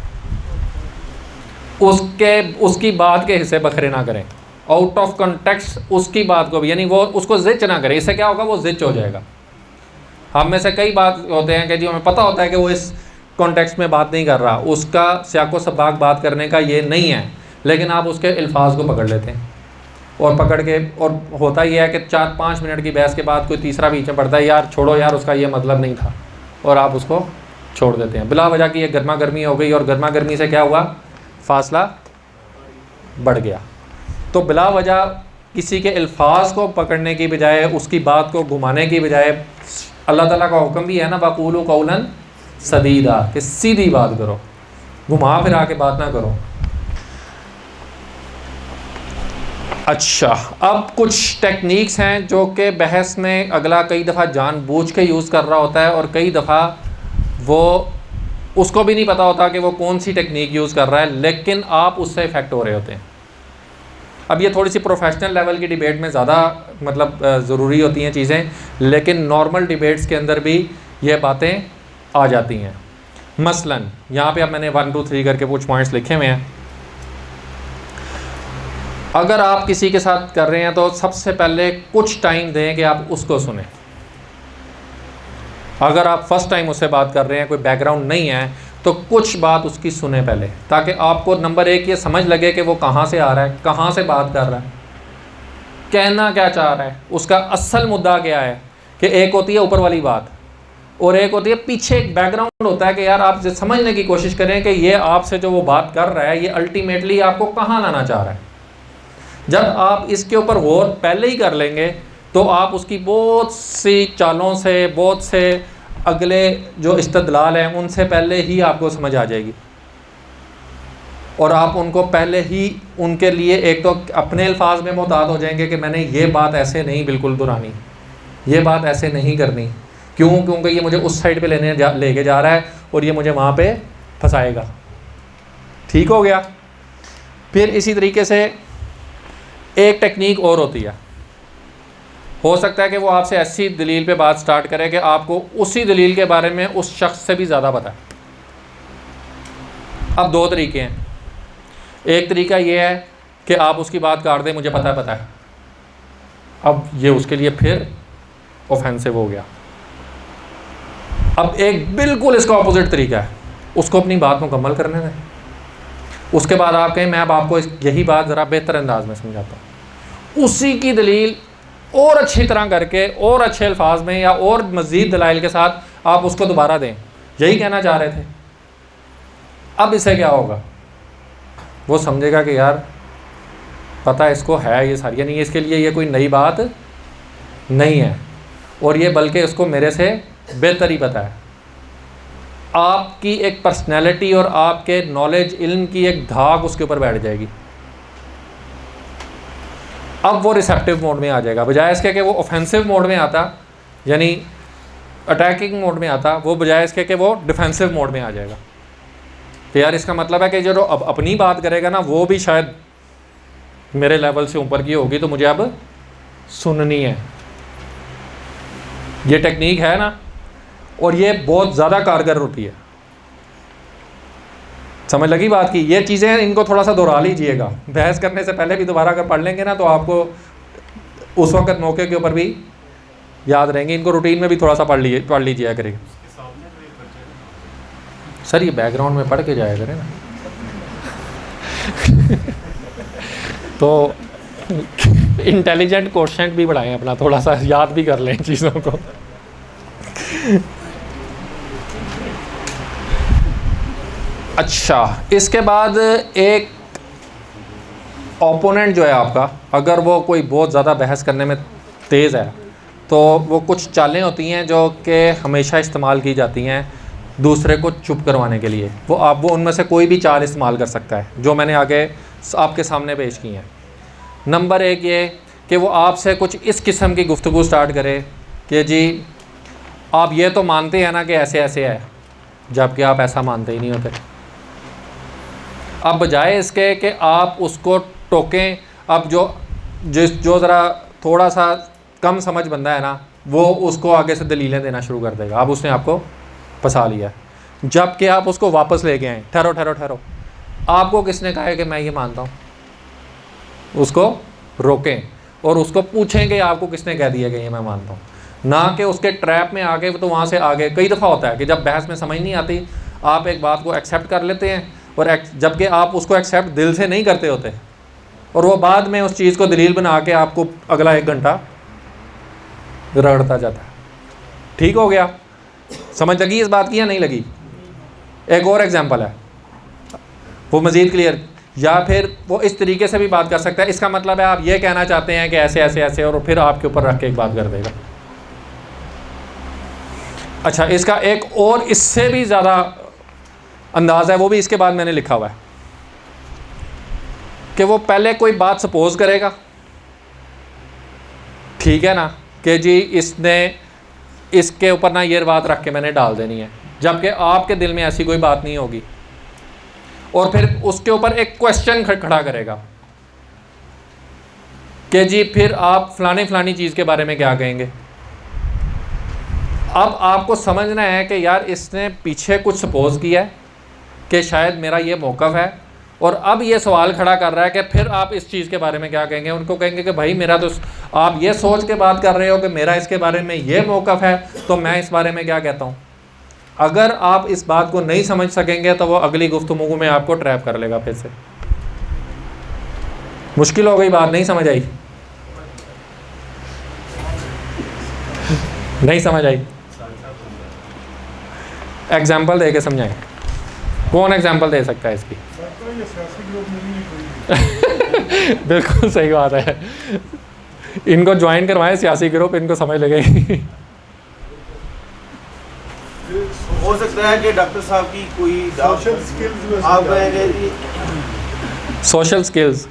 उसकी बात के हिस्से बखरे ना करें, आउट ऑफ कॉन्टेक्स्ट उसकी बात को भी, यानी वो उसको जिच ना करें। इससे क्या होगा, वो जिच हो जाएगा। हम में से कई बात होते हैं कि जी हमें पता होता है कि वो इस कॉन्टेक्स्ट में बात नहीं कर रहा, उसका सियाको सबाक बात करने का ये नहीं है, लेकिन आप उसके अल्फाज को पकड़ लेते हैं और पकड़ के, और होता ही है कि 4-5 मिनट की बहस के बाद कोई तीसरा बीच में पड़ता है, यार छोड़ो यार उसका ये मतलब नहीं था, और आप उसको छोड़ देते हैं। बिला वजह की ये गर्मा गर्मी हो गई, और गर्मा गर्मी से क्या हुआ, फासला बढ़ गया। तो बिला वजह किसी के अल्फाज को पकड़ने की बजाय, उसकी बात को घुमाने की बजाय, अल्लाह ताला का हुक्म भी है ना, वक़ूलू क़ौलन सदीदा, कि सीधी बात करो, घुमा फिरा के बात ना करो। अच्छा, अब कुछ टेक्निक्स हैं जो कि बहस में अगला कई दफ़ा जानबूझ के यूज़ कर रहा होता है, और कई दफ़ा वो उसको भी नहीं पता होता कि वो कौन सी टेक्निक यूज़ कर रहा है, लेकिन आप उससे इफ़ेक्ट हो रहे होते हैं। अब ये थोड़ी सी प्रोफेशनल लेवल की डिबेट में ज़्यादा मतलब ज़रूरी होती हैं चीज़ें, लेकिन नॉर्मल डिबेट्स के अंदर भी ये बातें आ जाती हैं। मसलन यहाँ पे अब मैंने 1 2 3 करके कुछ पॉइंट्स लिखे हुए हैं। अगर आप किसी के साथ कर रहे हैं तो सबसे पहले कुछ टाइम दें कि आप उसको सुने। अगर आप फर्स्ट टाइम उससे बात कर रहे हैं, कोई बैकग्राउंड नहीं है, तो कुछ बात उसकी सुने पहले, ताकि आपको नंबर 1 ये समझ लगे कि वो कहाँ से आ रहा है, कहाँ से बात कर रहा है, कहना क्या चाह रहा है, उसका असल मुद्दा क्या है। कि एक होती है ऊपर वाली बात, और एक होती है पीछे एक बैकग्राउंड होता है कि यार आप समझने की कोशिश करें कि ये आपसे जो वो बात कर रहा है, ये अल्टीमेटली आपको कहाँ लाना चाह रहा है। जब आप इसके ऊपर गौर पहले ही कर लेंगे, तो आप उसकी बहुत सी चालों से, बहुत से अगले जो इस्तदलाल हैं, उनसे पहले ही आपको समझ आ जाएगी, और आप उनको पहले ही उनके लिए एक तो अपने अल्फाज में मोहतात हो जाएंगे कि मैंने ये बात ऐसे नहीं बिल्कुल दोहरानी, ये बात ऐसे नहीं करनी, क्योंकि ये मुझे उस साइड पे लेके जा रहा है और ये मुझे वहाँ पे फंसाएगा। ठीक हो गया। फिर इसी तरीके से एक टेक्निक और होती है, हो सकता है कि वो आपसे ऐसी दलील पे बात स्टार्ट करे कि आपको उसी दलील के बारे में उस शख्स से भी ज़्यादा पता है। अब 2 तरीके हैं। एक तरीका ये है कि आप उसकी बात काट दें, मुझे पता है। अब ये उसके लिए फिर ऑफेंसिव हो गया। अब एक बिल्कुल इसका ऑपोजिट तरीका है, उसको अपनी बात मुकम्मल करने दें, उसके बाद आप कहें मैं अब आपको यही बात ज़रा बेहतर अंदाज में समझाता हूँ, उसी की दलील और अच्छी तरह करके और अच्छे अल्फाज में या और मज़ीद दलाइल के साथ आप उसको दोबारा दें, यही कहना चाह रहे थे। अब इससे क्या होगा, वो समझेगा कि यार पता इसको है ये सारी, नहीं इसके लिए ये कोई नई बात नहीं है, और ये बल्कि इसको मेरे से बेहतर ही पता है। आपकी एक पर्सनैलिटी और आपके नॉलेज इल्म की एक धाक उसके ऊपर बैठ जाएगी। अब वो रिसेप्टिव मोड में आ जाएगा, बजाय इसके कि वो ऑफेंसिव मोड में आता, यानी अटैकिंग मोड में आता, वो बजाय इसके कि वो डिफेंसिव मोड में आ जाएगा। तो यार इसका मतलब है कि जो अब अपनी बात करेगा ना, वो भी शायद मेरे लेवल से ऊपर की होगी, तो मुझे अब सुननी है। ये टेक्निक है ना, और ये बहुत ज़्यादा कारगर होती है। समझ लगी बात की। ये चीज़ें इनको थोड़ा सा दोहरा लीजिएगा, बहस करने से पहले भी दोबारा अगर पढ़ लेंगे ना, तो आपको उस वक्त मौके के ऊपर भी याद रहेंगे। इनको रूटीन में भी थोड़ा सा पढ़ लीजिए करें। सर ये बैकग्राउंड में पढ़ के जाया करें ना तो इंटेलिजेंट क्वेश्चन भी बढ़ाएं अपना, थोड़ा सा याद भी कर लें चीज़ों को। अच्छा, इसके बाद एक ओपोनेंट जो है आपका, अगर वो कोई बहुत ज़्यादा बहस करने में तेज़ है, तो वो कुछ चालें होती हैं जो कि हमेशा इस्तेमाल की जाती हैं दूसरे को चुप करवाने के लिए। वो उनमें से कोई भी चाल इस्तेमाल कर सकता है, जो मैंने आगे आपके सामने पेश की हैं। नंबर 1 ये कि वो आपसे कुछ इस किस्म की गुफ्तगू स्टार्ट करे कि जी आप ये तो मानते हैं ना कि ऐसे ऐसे है, जबकि आप ऐसा मानते ही नहीं होते। अब बजाय इसके कि आप उसको टोकें, अब जो ज़रा थोड़ा सा कम समझ बंदा है ना, वो उसको आगे से दलीलें देना शुरू कर देगा। अब उसने आपको फंसा लिया, जबकि आप उसको वापस लेके आए। ठहरो ठहरो ठहरो, आपको किसने कहा है कि मैं ये मानता हूँ? उसको रोकें और उसको पूछें कि आपको किसने कह दिया कि ये मैं मानता हूँ, ना कि उसके ट्रैप में आके तो वहाँ से आगे। कई दफ़ा होता है कि जब बहस में समझ नहीं आती, आप एक बात को एक्सेप्ट कर लेते हैं, और जबकि आप उसको एक्सेप्ट दिल से नहीं करते होते, और वो बाद में उस चीज़ को दलील बना के आपको अगला 1 घंटा रगड़ता जाता है। ठीक हो गया? समझ लगी इस बात की या नहीं लगी? एक और एग्जांपल है, वो मज़ीद क्लियर, या फिर वो इस तरीके से भी बात कर सकता है। इसका मतलब है आप ये कहना चाहते हैं कि ऐसे ऐसे ऐसे, और फिर आपके ऊपर रख के एक बात कर देगा। अच्छा, इसका एक और इससे भी ज़्यादा अंदाज़ है, वो भी इसके बाद मैंने लिखा हुआ है, कि वो पहले कोई बात सपोज करेगा, ठीक है ना, कि जी इसने इसके ऊपर ना ये बात रख के मैंने डाल देनी है, जबकि आपके दिल में ऐसी कोई बात नहीं होगी, और फिर उसके ऊपर एक क्वेश्चन खड़ा करेगा कि जी फिर आप फलानी चीज़ के बारे में क्या कहेंगे। अब आपको समझना है कि यार इसने पीछे कुछ सपोज किया है कि शायद मेरा ये मौक़िफ़ है, और अब ये सवाल खड़ा कर रहा है कि फिर आप इस चीज़ के बारे में क्या कहेंगे। उनको कहेंगे कि भाई मेरा तो, आप ये सोच के बात कर रहे हो कि मेरा इसके बारे में ये मौक़िफ़ है, तो मैं इस बारे में क्या कहता हूँ। अगर आप इस बात को नहीं समझ सकेंगे तो वो अगली गुफ्तगू में आपको ट्रैप कर लेगा फिर से। मुश्किल हो गई बात? नहीं समझ आई? नहीं समझ आई? एग्जाम्पल दे के समझाएं। कौन एग्जाम्पल दे सकता है इसकी? बिल्कुल सही बात है, इनको ज्वाइन करवाएं सियासी ग्रुप, इनको समझ लगेगी। हो सकता है कि डॉक्टर साहब की कोई सोशल स्किल्स आप कहेंगे। सोशल स्किल्स,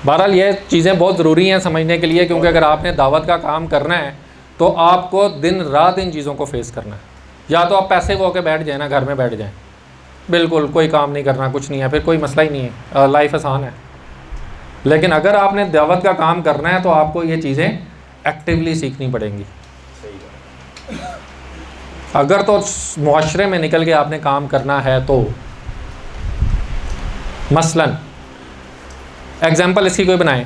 बहरहाल ये चीज़ें बहुत ज़रूरी हैं समझने के लिए, क्योंकि अगर आपने दावत का काम करना है तो आपको दिन रात इन चीज़ों को फेस करना है। या तो आप पैसे वो के बैठ जाए ना, घर में बैठ जाएं, बिल्कुल कोई काम नहीं करना, कुछ नहीं है, फिर कोई मसला ही नहीं है, लाइफ आसान है। लेकिन अगर आपने दावत का काम करना है तो आपको ये चीज़ें एक्टिवली सीखनी पड़ेंगी। अगर तो मुआशरे में निकल के आपने काम करना है तो, मसलन एग्जाम्पल इसकी कोई बनाएं।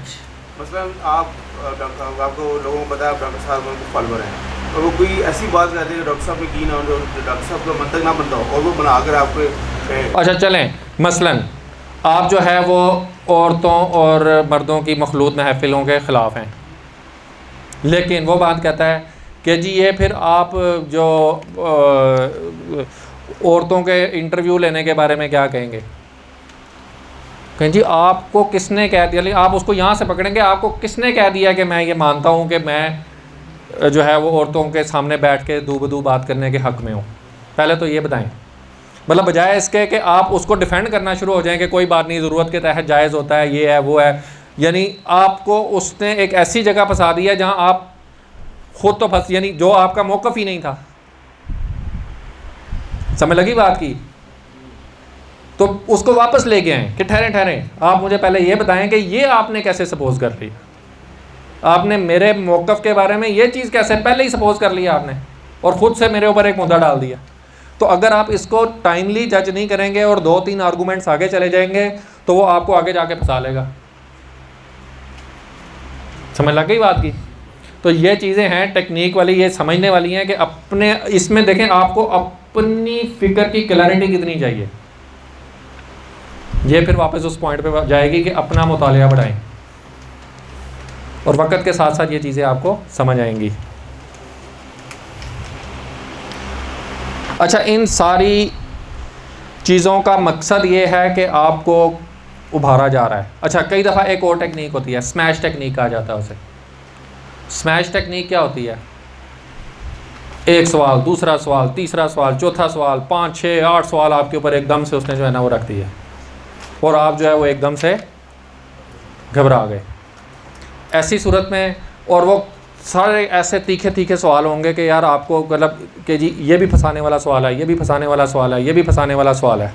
मसलन आपको लोगों को पता है डॉक्टर साहब उनको फॉलोअर हैं, और वो कोई ऐसी बात कहते हैं डॉक्टर साहब पे की ना हो, डॉक्टर साहब का मंतक ना बनता हो, और वो बना कर आपको। अच्छा चलें, मसलन आप जो है वो औरतों और मर्दों की मखलूत महफिलों के ख़िलाफ़ हैं, लेकिन वो बात कहता है कि जी ये फिर आप जो औरतों के इंटरव्यू लेने के बारे में क्या कहेंगे। कहें जी आपको किसने कह दिया, आप उसको यहाँ से पकड़ेंगे, आपको किसने कह दिया कि मैं ये मानता हूँ कि मैं जो है वो औरतों के सामने बैठ के दूबदू बात करने के हक़ में हूँ। पहले तो ये बताएं, मतलब बजाय इसके कि आप उसको डिफेंड करना शुरू हो जाएं कि कोई बात नहीं, ज़रूरत के तहत जायज़ होता है, ये है वो है, यानी आपको उसने एक ऐसी जगह फंसा दिया जहाँ आप ख़ुद तो फंस, यानी जो आपका मौक़िफ़ ही नहीं था। समझ लगी बात की? तो उसको वापस ले गए हैं कि ठहरें ठहरें, आप मुझे पहले ये बताएं कि ये आपने कैसे सपोज कर ली, आपने मेरे मौक़िफ़ के बारे में ये चीज़ कैसे पहले ही सपोज कर लिया आपने, और ख़ुद से मेरे ऊपर एक मुद्दा डाल दिया। तो अगर आप इसको टाइमली जज नहीं करेंगे और 2-3 आर्गूमेंट्स आगे चले जाएंगे तो वो आपको आगे जाके फंसा लेगा। समझ लग गई बात की? तो ये चीज़ें हैं टेक्निक वाली, ये समझने वाली हैं कि अपने इसमें देखें आपको अपनी फ़िक्र की क्लैरिटी कितनी चाहिए। ये फिर वापस उस पॉइंट पे जाएगी कि अपना मुतालिया बढ़ाएं, और वक्त के साथ साथ ये चीज़ें आपको समझ आएंगी। अच्छा, इन सारी चीज़ों का मकसद ये है कि आपको उभारा जा रहा है। अच्छा, कई दफ़ा एक और टेक्निक होती है, स्मैश टेक्निक कहा जाता है उसे। स्मैश टेक्निक क्या होती है? एक सवाल, दूसरा सवाल, तीसरा सवाल, चौथा सवाल, 5, 6, 8 सवाल आपके ऊपर एकदम से उसने जो है ना वो रख दिया, और आप जो है वो एकदम से घबरा गए। ऐसी सूरत में, और वो सारे ऐसे तीखे तीखे सवाल होंगे कि यार आपको मतलब कि जी ये भी फंसाने वाला सवाल है, ये भी फंसाने वाला सवाल है, ये भी फंसाने वाला सवाल है,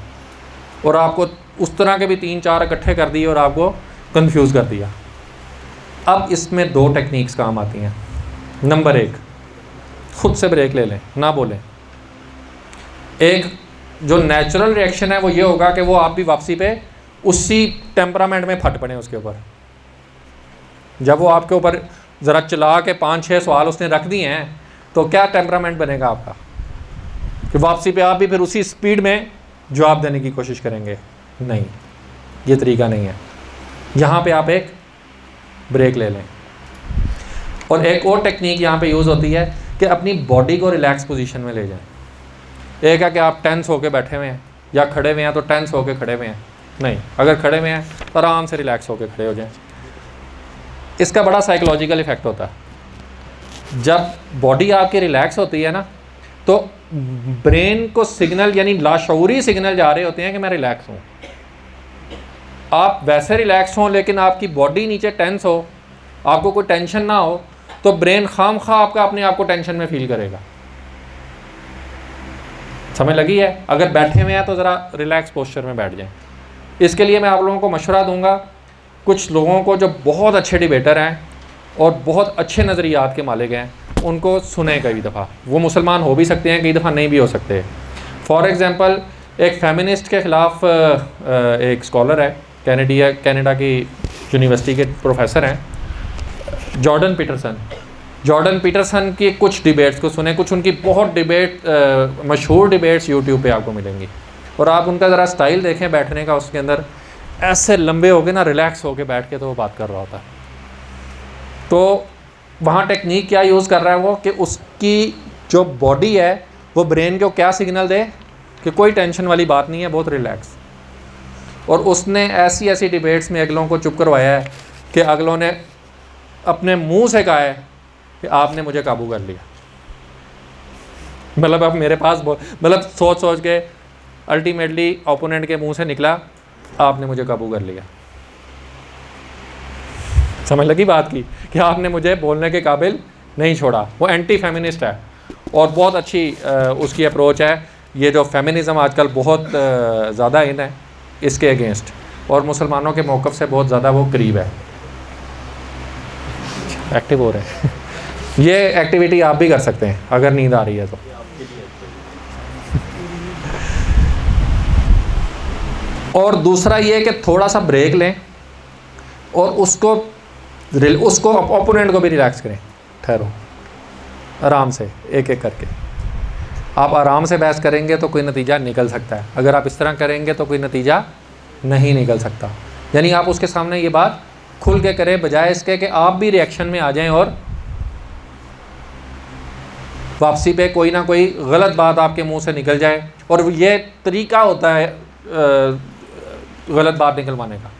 और आपको उस तरह के भी 3-4 इकट्ठे कर दिए और आपको कंफ्यूज कर दिया। अब इसमें 2 टेक्निक्स काम आती हैं। नंबर 1, खुद से ब्रेक ले लें, ना बोलें। एक जो नेचुरल रिएक्शन है वो ये होगा कि वो आप भी वापसी पे उसी टेम्परामेंट में फट पड़े उसके ऊपर। जब वो आपके ऊपर ज़रा चला के 5-6 सवाल उसने रख दिए हैं तो क्या टेम्परामेंट बनेगा आपका कि वापसी पे आप भी फिर उसी स्पीड में जवाब देने की कोशिश करेंगे? नहीं, ये तरीका नहीं है। यहाँ पे आप एक ब्रेक ले लें। और एक और टेक्निक यहाँ पे यूज़ होती है कि अपनी बॉडी को रिलैक्स पोजीशन में ले जाएं। एक है कि आप टेंस होके बैठे हुए हैं या खड़े हुए हैं तो टेंस होके खड़े हुए हैं, नहीं, अगर खड़े हुए हैं तो आराम से रिलैक्स होके खड़े हो जाएं। इसका बड़ा साइकोलॉजिकल इफेक्ट होता है। जब बॉडी आपकी रिलैक्स होती है ना तो ब्रेन को सिग्नल यानी लाशऊरी सिग्नल जा रहे होते हैं कि मैं रिलैक्स हूँ। आप वैसे रिलैक्स हों लेकिन आपकी बॉडी नीचे टेंस हो, आपको कोई टेंशन ना हो, तो ब्रेन खामखा आपका अपने आप को टेंशन में फील करेगा। समझ लगी है? अगर बैठे हुए हैं तो ज़रा रिलैक्स पोस्चर में बैठ जाएं। इसके लिए मैं आप लोगों को मशवरा दूंगा, कुछ लोगों को जो बहुत अच्छे डिबेटर हैं और बहुत अच्छे नज़रियात के मालिक हैं उनको सुने कई दफ़ा। वो मुसलमान हो भी सकते हैं, कई दफ़ा नहीं भी हो सकते। फॉर एग्ज़ाम्पल एक फेमिनिस्ट के ख़िलाफ़ एक स्कॉलर है, कनाडा की यूनिवर्सिटी के प्रोफेसर हैं, जॉर्डन पीटरसन की कुछ डिबेट्स को सुने। कुछ उनकी बहुत मशहूर डिबेट्स यूट्यूब पे आपको मिलेंगी और आप उनका ज़रा स्टाइल देखें बैठने का। उसके अंदर ऐसे लंबे हो गए ना, रिलैक्स होके बैठ के तो वो बात कर रहा होता है। तो वहाँ टेक्निक क्या यूज़ कर रहा है वो कि उसकी जो बॉडी है वो ब्रेन को क्या सिग्नल दे कि कोई टेंशन वाली बात नहीं है, बहुत रिलैक्स। और उसने ऐसी ऐसी डिबेट्स में अगलों को चुप करवाया है कि अगलों ने अपने मुंह से कहा है कि आपने मुझे काबू कर लिया। मतलब अब मेरे पास मतलब सोच के अल्टीमेटली ओपोनेंट के मुंह से निकला आपने मुझे काबू कर लिया। समझ लगी बात की कि आपने मुझे बोलने के काबिल नहीं छोड़ा। वो एंटी फेमिनिस्ट है और बहुत अच्छी उसकी अप्रोच है। ये जो फेमिनिज़म आजकल बहुत ज़्यादा इन है, इसके अगेंस्ट, और मुसलमानों के मौक़िफ़ से बहुत ज़्यादा वो करीब है, एक्टिव हो रहे हैं। ये एक्टिविटी आप भी कर सकते हैं अगर नींद आ रही है तो। और दूसरा ये कि थोड़ा सा ब्रेक लें और उसको ओपोनेंट को भी रिलैक्स करें। ठहरो, आराम से एक एक करके। आप आराम से बहस करेंगे तो कोई नतीजा निकल सकता है, अगर आप इस तरह करेंगे तो कोई नतीजा नहीं निकल सकता। यानी आप उसके सामने ये बात खुल के करें, बजाय इसके कि आप भी रिएक्शन में आ जाएं और वापसी पे कोई ना कोई गलत बात आपके मुंह से निकल जाए। और ये तरीका होता है गलत बात निकलवाने का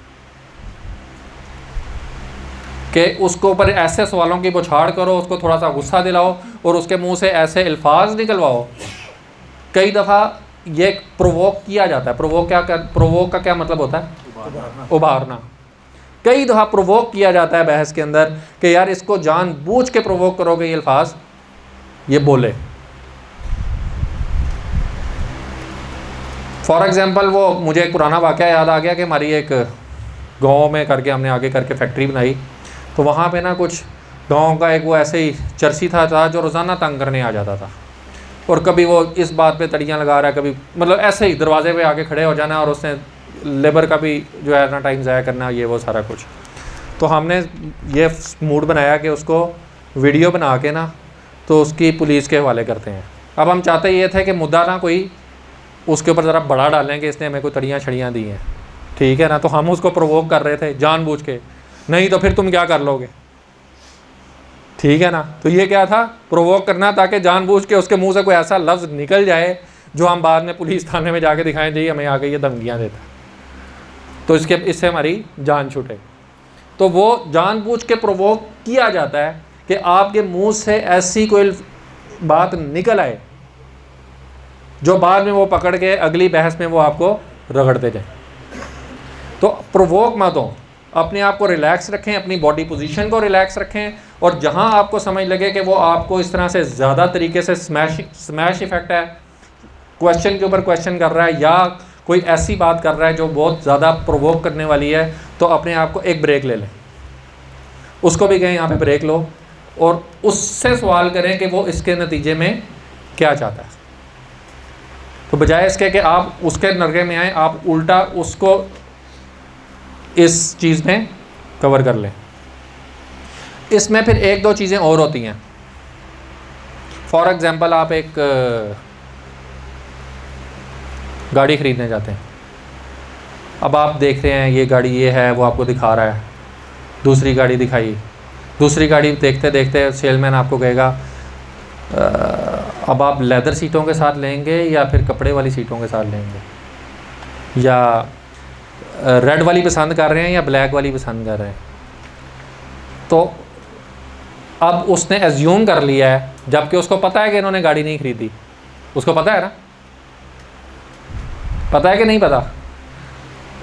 कि उसको ऊपर ऐसे सवालों की बौछार करो, उसको थोड़ा सा गुस्सा दिलाओ और उसके मुंह से ऐसे अल्फाज निकलवाओ। कई दफ़ा ये प्रोवोक किया जाता है। प्रोवोक का क्या मतलब होता है? उभारना। कई दफ़ा प्रोवोक किया जाता है बहस के अंदर कि यार इसको जानबूझ के प्रोवोक करोगे ये अल्फाज ये बोले। फॉर एग्ज़ाम्पल वो मुझे एक पुराना वाक़या याद आ गया कि हमारी एक गांव में करके हमने आगे करके फैक्ट्री बनाई, तो वहाँ पे ना कुछ गांव का एक वो ऐसे ही चरसी था जो रोज़ाना तंग करने आ जाता था। और कभी वो इस बात पे तड़ियाँ लगा रहा है, कभी मतलब ऐसे ही दरवाजे पे आके खड़े हो जाना और उसने लेबर का भी जो है ना टाइम ज़ाया करना, ये वो सारा कुछ। तो हमने ये मूड बनाया कि उसको वीडियो बना के ना तो उसकी पुलिस के हवाले करते हैं। अब हम चाहते ये थे कि मुद्दा ना कोई उसके ऊपर ज़रा बड़ा डालें कि इसने हमें कोई तड़ियाँ छड़ियाँ दी हैं, ठीक है ना। तो हम उसको प्रोवोक कर रहे थे जानबूझ के, नहीं तो फिर तुम क्या कर लोगे, ठीक है ना। तो ये क्या था, प्रोवोक करना, ताकि जानबूझ के उसके मुंह से कोई ऐसा लफ्ज़ निकल जाए जो हम बाद में पुलिस थाने में जाके दिखाएं जी हमें आके ये धमकियाँ देता, तो इससे हमारी जान छूटे। तो वो जानबूझ के प्रोवोक किया जाता है कि आपके मुंह से ऐसी कोई बात निकल आए जो बाद में वो पकड़ के अगली बहस में वो आपको रगड़ते जाए। तो प्रोवोक मत हो, अपने आप को रिलैक्स रखें, अपनी बॉडी पोजीशन को रिलैक्स रखें, और जहां आपको समझ लगे कि वो आपको इस तरह से ज़्यादा तरीके से स्मैश इफेक्ट है, क्वेश्चन के ऊपर क्वेश्चन कर रहा है या कोई ऐसी बात कर रहा है जो बहुत ज़्यादा प्रोवोक करने वाली है, तो अपने आप को एक ब्रेक ले लें, उसको भी कहें यहाँ पे ब्रेक लो और उससे सवाल करें कि वो इसके नतीजे में क्या चाहता है। तो बजाय इसके कि आप उसके नरगे में आए, आप उल्टा उसको इस चीज़ में कवर कर लें। इसमें फिर एक दो चीज़ें और होती हैं। फॉर एग्ज़ाम्पल आप एक गाड़ी ख़रीदने जाते हैं, अब आप देख रहे हैं ये गाड़ी ये है, वो आपको दिखा रहा है, दूसरी गाड़ी दिखाई, दूसरी गाड़ी देखते देखते सेलमैन आपको कहेगा अब आप लेदर सीटों के साथ लेंगे या फिर कपड़े वाली सीटों के साथ लेंगे, या रेड वाली पसंद कर रहे हैं या ब्लैक वाली पसंद कर रहे हैं। तो अब उसने एज्यूम कर लिया है, जबकि उसको पता है कि इन्होंने गाड़ी नहीं खरीदी। उसको पता है ना, पता है कि नहीं पता?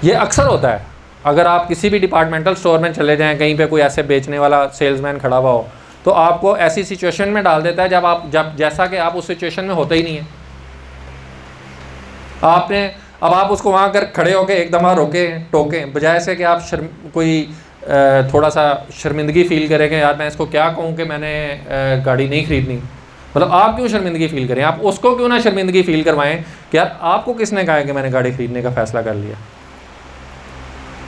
ये अक्सर होता है। अगर आप किसी भी डिपार्टमेंटल स्टोर में चले जाएं, कहीं पे कोई ऐसे बेचने वाला सेल्समैन खड़ा हुआ हो, तो आपको ऐसी सिचुएशन में डाल देता है जब जैसा कि आप उस सिचुएशन में होते ही नहीं है। अब आप उसको वहाँ कर खड़े होकर एकदम रोकें टोकें, बजाय से कि आप कोई थोड़ा सा शर्मिंदगी फ़ील करें कि यार मैं इसको क्या कहूँ कि मैंने गाड़ी नहीं ख़रीदनी। मतलब आप क्यों शर्मिंदगी फ़ील करें, आप उसको क्यों ना शर्मिंदगी फ़ील करवाएं कि यार आपको किसने कहा है कि मैंने गाड़ी ख़रीदने का फ़ैसला कर लिया।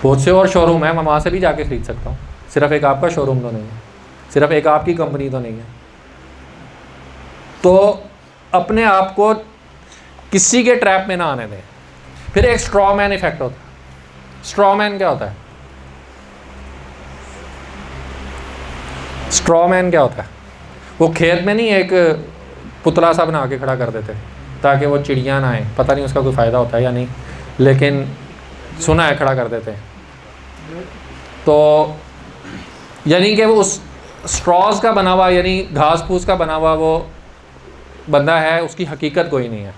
बहुत से और शोरूम है, मैं वहाँ से भी जाके ख़रीद सकता हूँ, सिर्फ एक आपका शोरूम तो नहीं है, सिर्फ एक आपकी कंपनी तो नहीं है। तो अपने आप को किसी के ट्रैप में ना आने दें। फिर एक स्ट्रॉ मैन इफेक्ट होता है। स्ट्रॉ मैन क्या होता है? स्ट्रॉ मैन क्या होता है? वो खेत में नहीं एक पुतला सा बना के खड़ा कर देते ताकि वो चिड़िया ना आए, पता नहीं उसका कोई फ़ायदा होता है या नहीं, लेकिन सुना है खड़ा कर देते हैं। तो यानी कि वो उस स्ट्रॉज का बना हुआ, यानी घास फूस का बना हुआ वो बंदा है, उसकी हकीकत कोई नहीं है।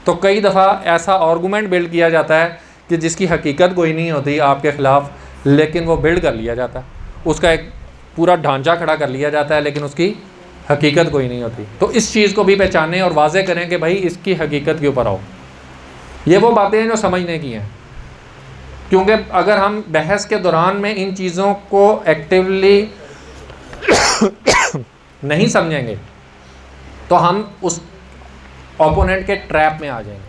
तो कई दफ़ा ऐसा आर्गूमेंट बिल्ड किया जाता है कि जिसकी हकीकत कोई नहीं होती आपके ख़िलाफ़, लेकिन वो बिल्ड कर लिया जाता है, उसका एक पूरा ढांचा खड़ा कर लिया जाता है, लेकिन उसकी हकीकत कोई नहीं होती। तो इस चीज़ को भी पहचानें और वाज़े करें कि भाई इसकी हकीकत के ऊपर आओ। ये वो बातें हैं जो समझने की हैं, क्योंकि अगर हम बहस के दौरान में इन चीज़ों को एक्टिवली नहीं समझेंगे तो हम उस ओपोनेंट के ट्रैप में आ जाएंगे,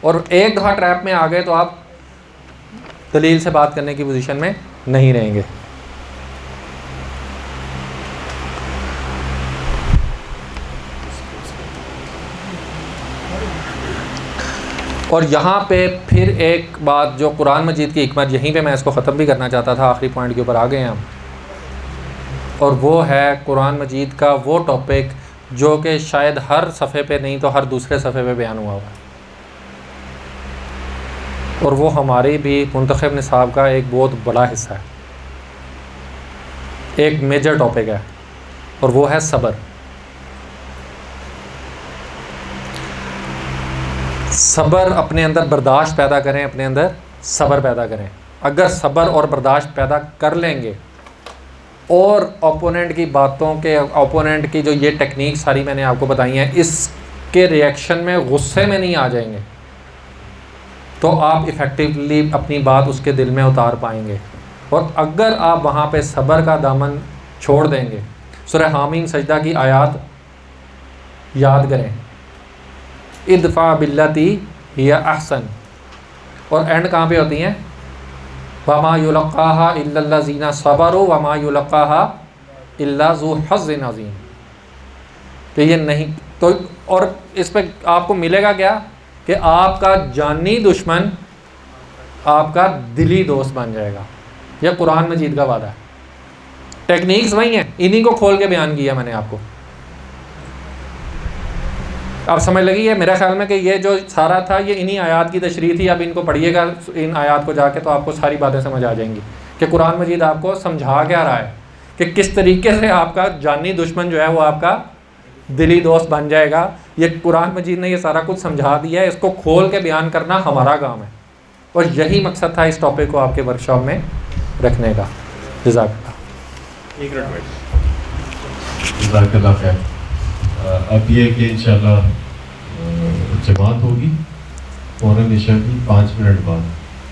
और एक दफ़ा ट्रैप में आ गए तो आप दलील से बात करने की पोजीशन में नहीं रहेंगे। और यहाँ पे फिर एक बात जो कुरान मजीद की हिकमत, यहीं पे मैं इसको ख़त्म भी करना चाहता था, आखिरी पॉइंट के ऊपर आ गए हैं हम, और वो है कुरान मजीद का वो टॉपिक जो कि शायद हर सफ़े पे नहीं तो हर दूसरे सफ़े पे बयान हुआ है, और वो हमारी भी मुंतखब निसाब का एक बहुत बड़ा हिस्सा है, एक मेजर टॉपिक है, और वो है सब्र। सब्र, अपने अंदर बर्दाश्त पैदा करें, अपने अंदर सब्र पैदा करें। अगर सब्र और बर्दाश्त पैदा कर लेंगे और ओपोनेंट की बातों के, ओपोनेंट की जो ये टेक्निक सारी मैंने आपको बताई हैं, इसके रिएक्शन में गुस्से में नहीं आ जाएंगे, तो आप इफ़ेक्टिवली अपनी बात उसके दिल में उतार पाएंगे। और अगर आप वहाँ पे सब्र का दामन छोड़ देंगे, सूरह हामीम सजदा की आयत याद करें, इदफ़ा बिल्लती हिया अहसन, और एंड कहाँ पे होती हैं? वमा युलक़्क़ाहा इल्लल्लज़ीना सबरू वमा युलक़्क़ाहा इल्ला ज़ू हज़्ज़िन अज़ीम। तो ये नहीं तो, और इस पे आपको मिलेगा क्या कि आपका जानी दुश्मन आपका दिली दोस्त बन जाएगा। यह कुरान मजीद का वादा है। टेक्निक्स वही हैं, इन्हीं को खोल के बयान किया मैंने आपको। अब समझ लगी है मेरे ख्याल में कि ये जो सारा था ये इन्हीं आयात की तशरीह थी। अब इनको पढ़िएगा, इन आयात को जाके, तो आपको सारी बातें समझ आ जाएंगी कि कुरान मजीद आपको समझा क्या रहा है कि किस तरीके से आपका जानी दुश्मन जो है वो आपका दिली दोस्त बन जाएगा। ये कुरान मजीद ने ये सारा कुछ समझा दिया है, इसको खोल के बयान करना हमारा काम है, और यही मकसद था इस टॉपिक को आपके वर्कशॉप में रखने का। जज़ाकल्लाह खैर। अब ये कि इंशाअल्लाह जमात होगी फौरन ईशा की 5 मिनट बाद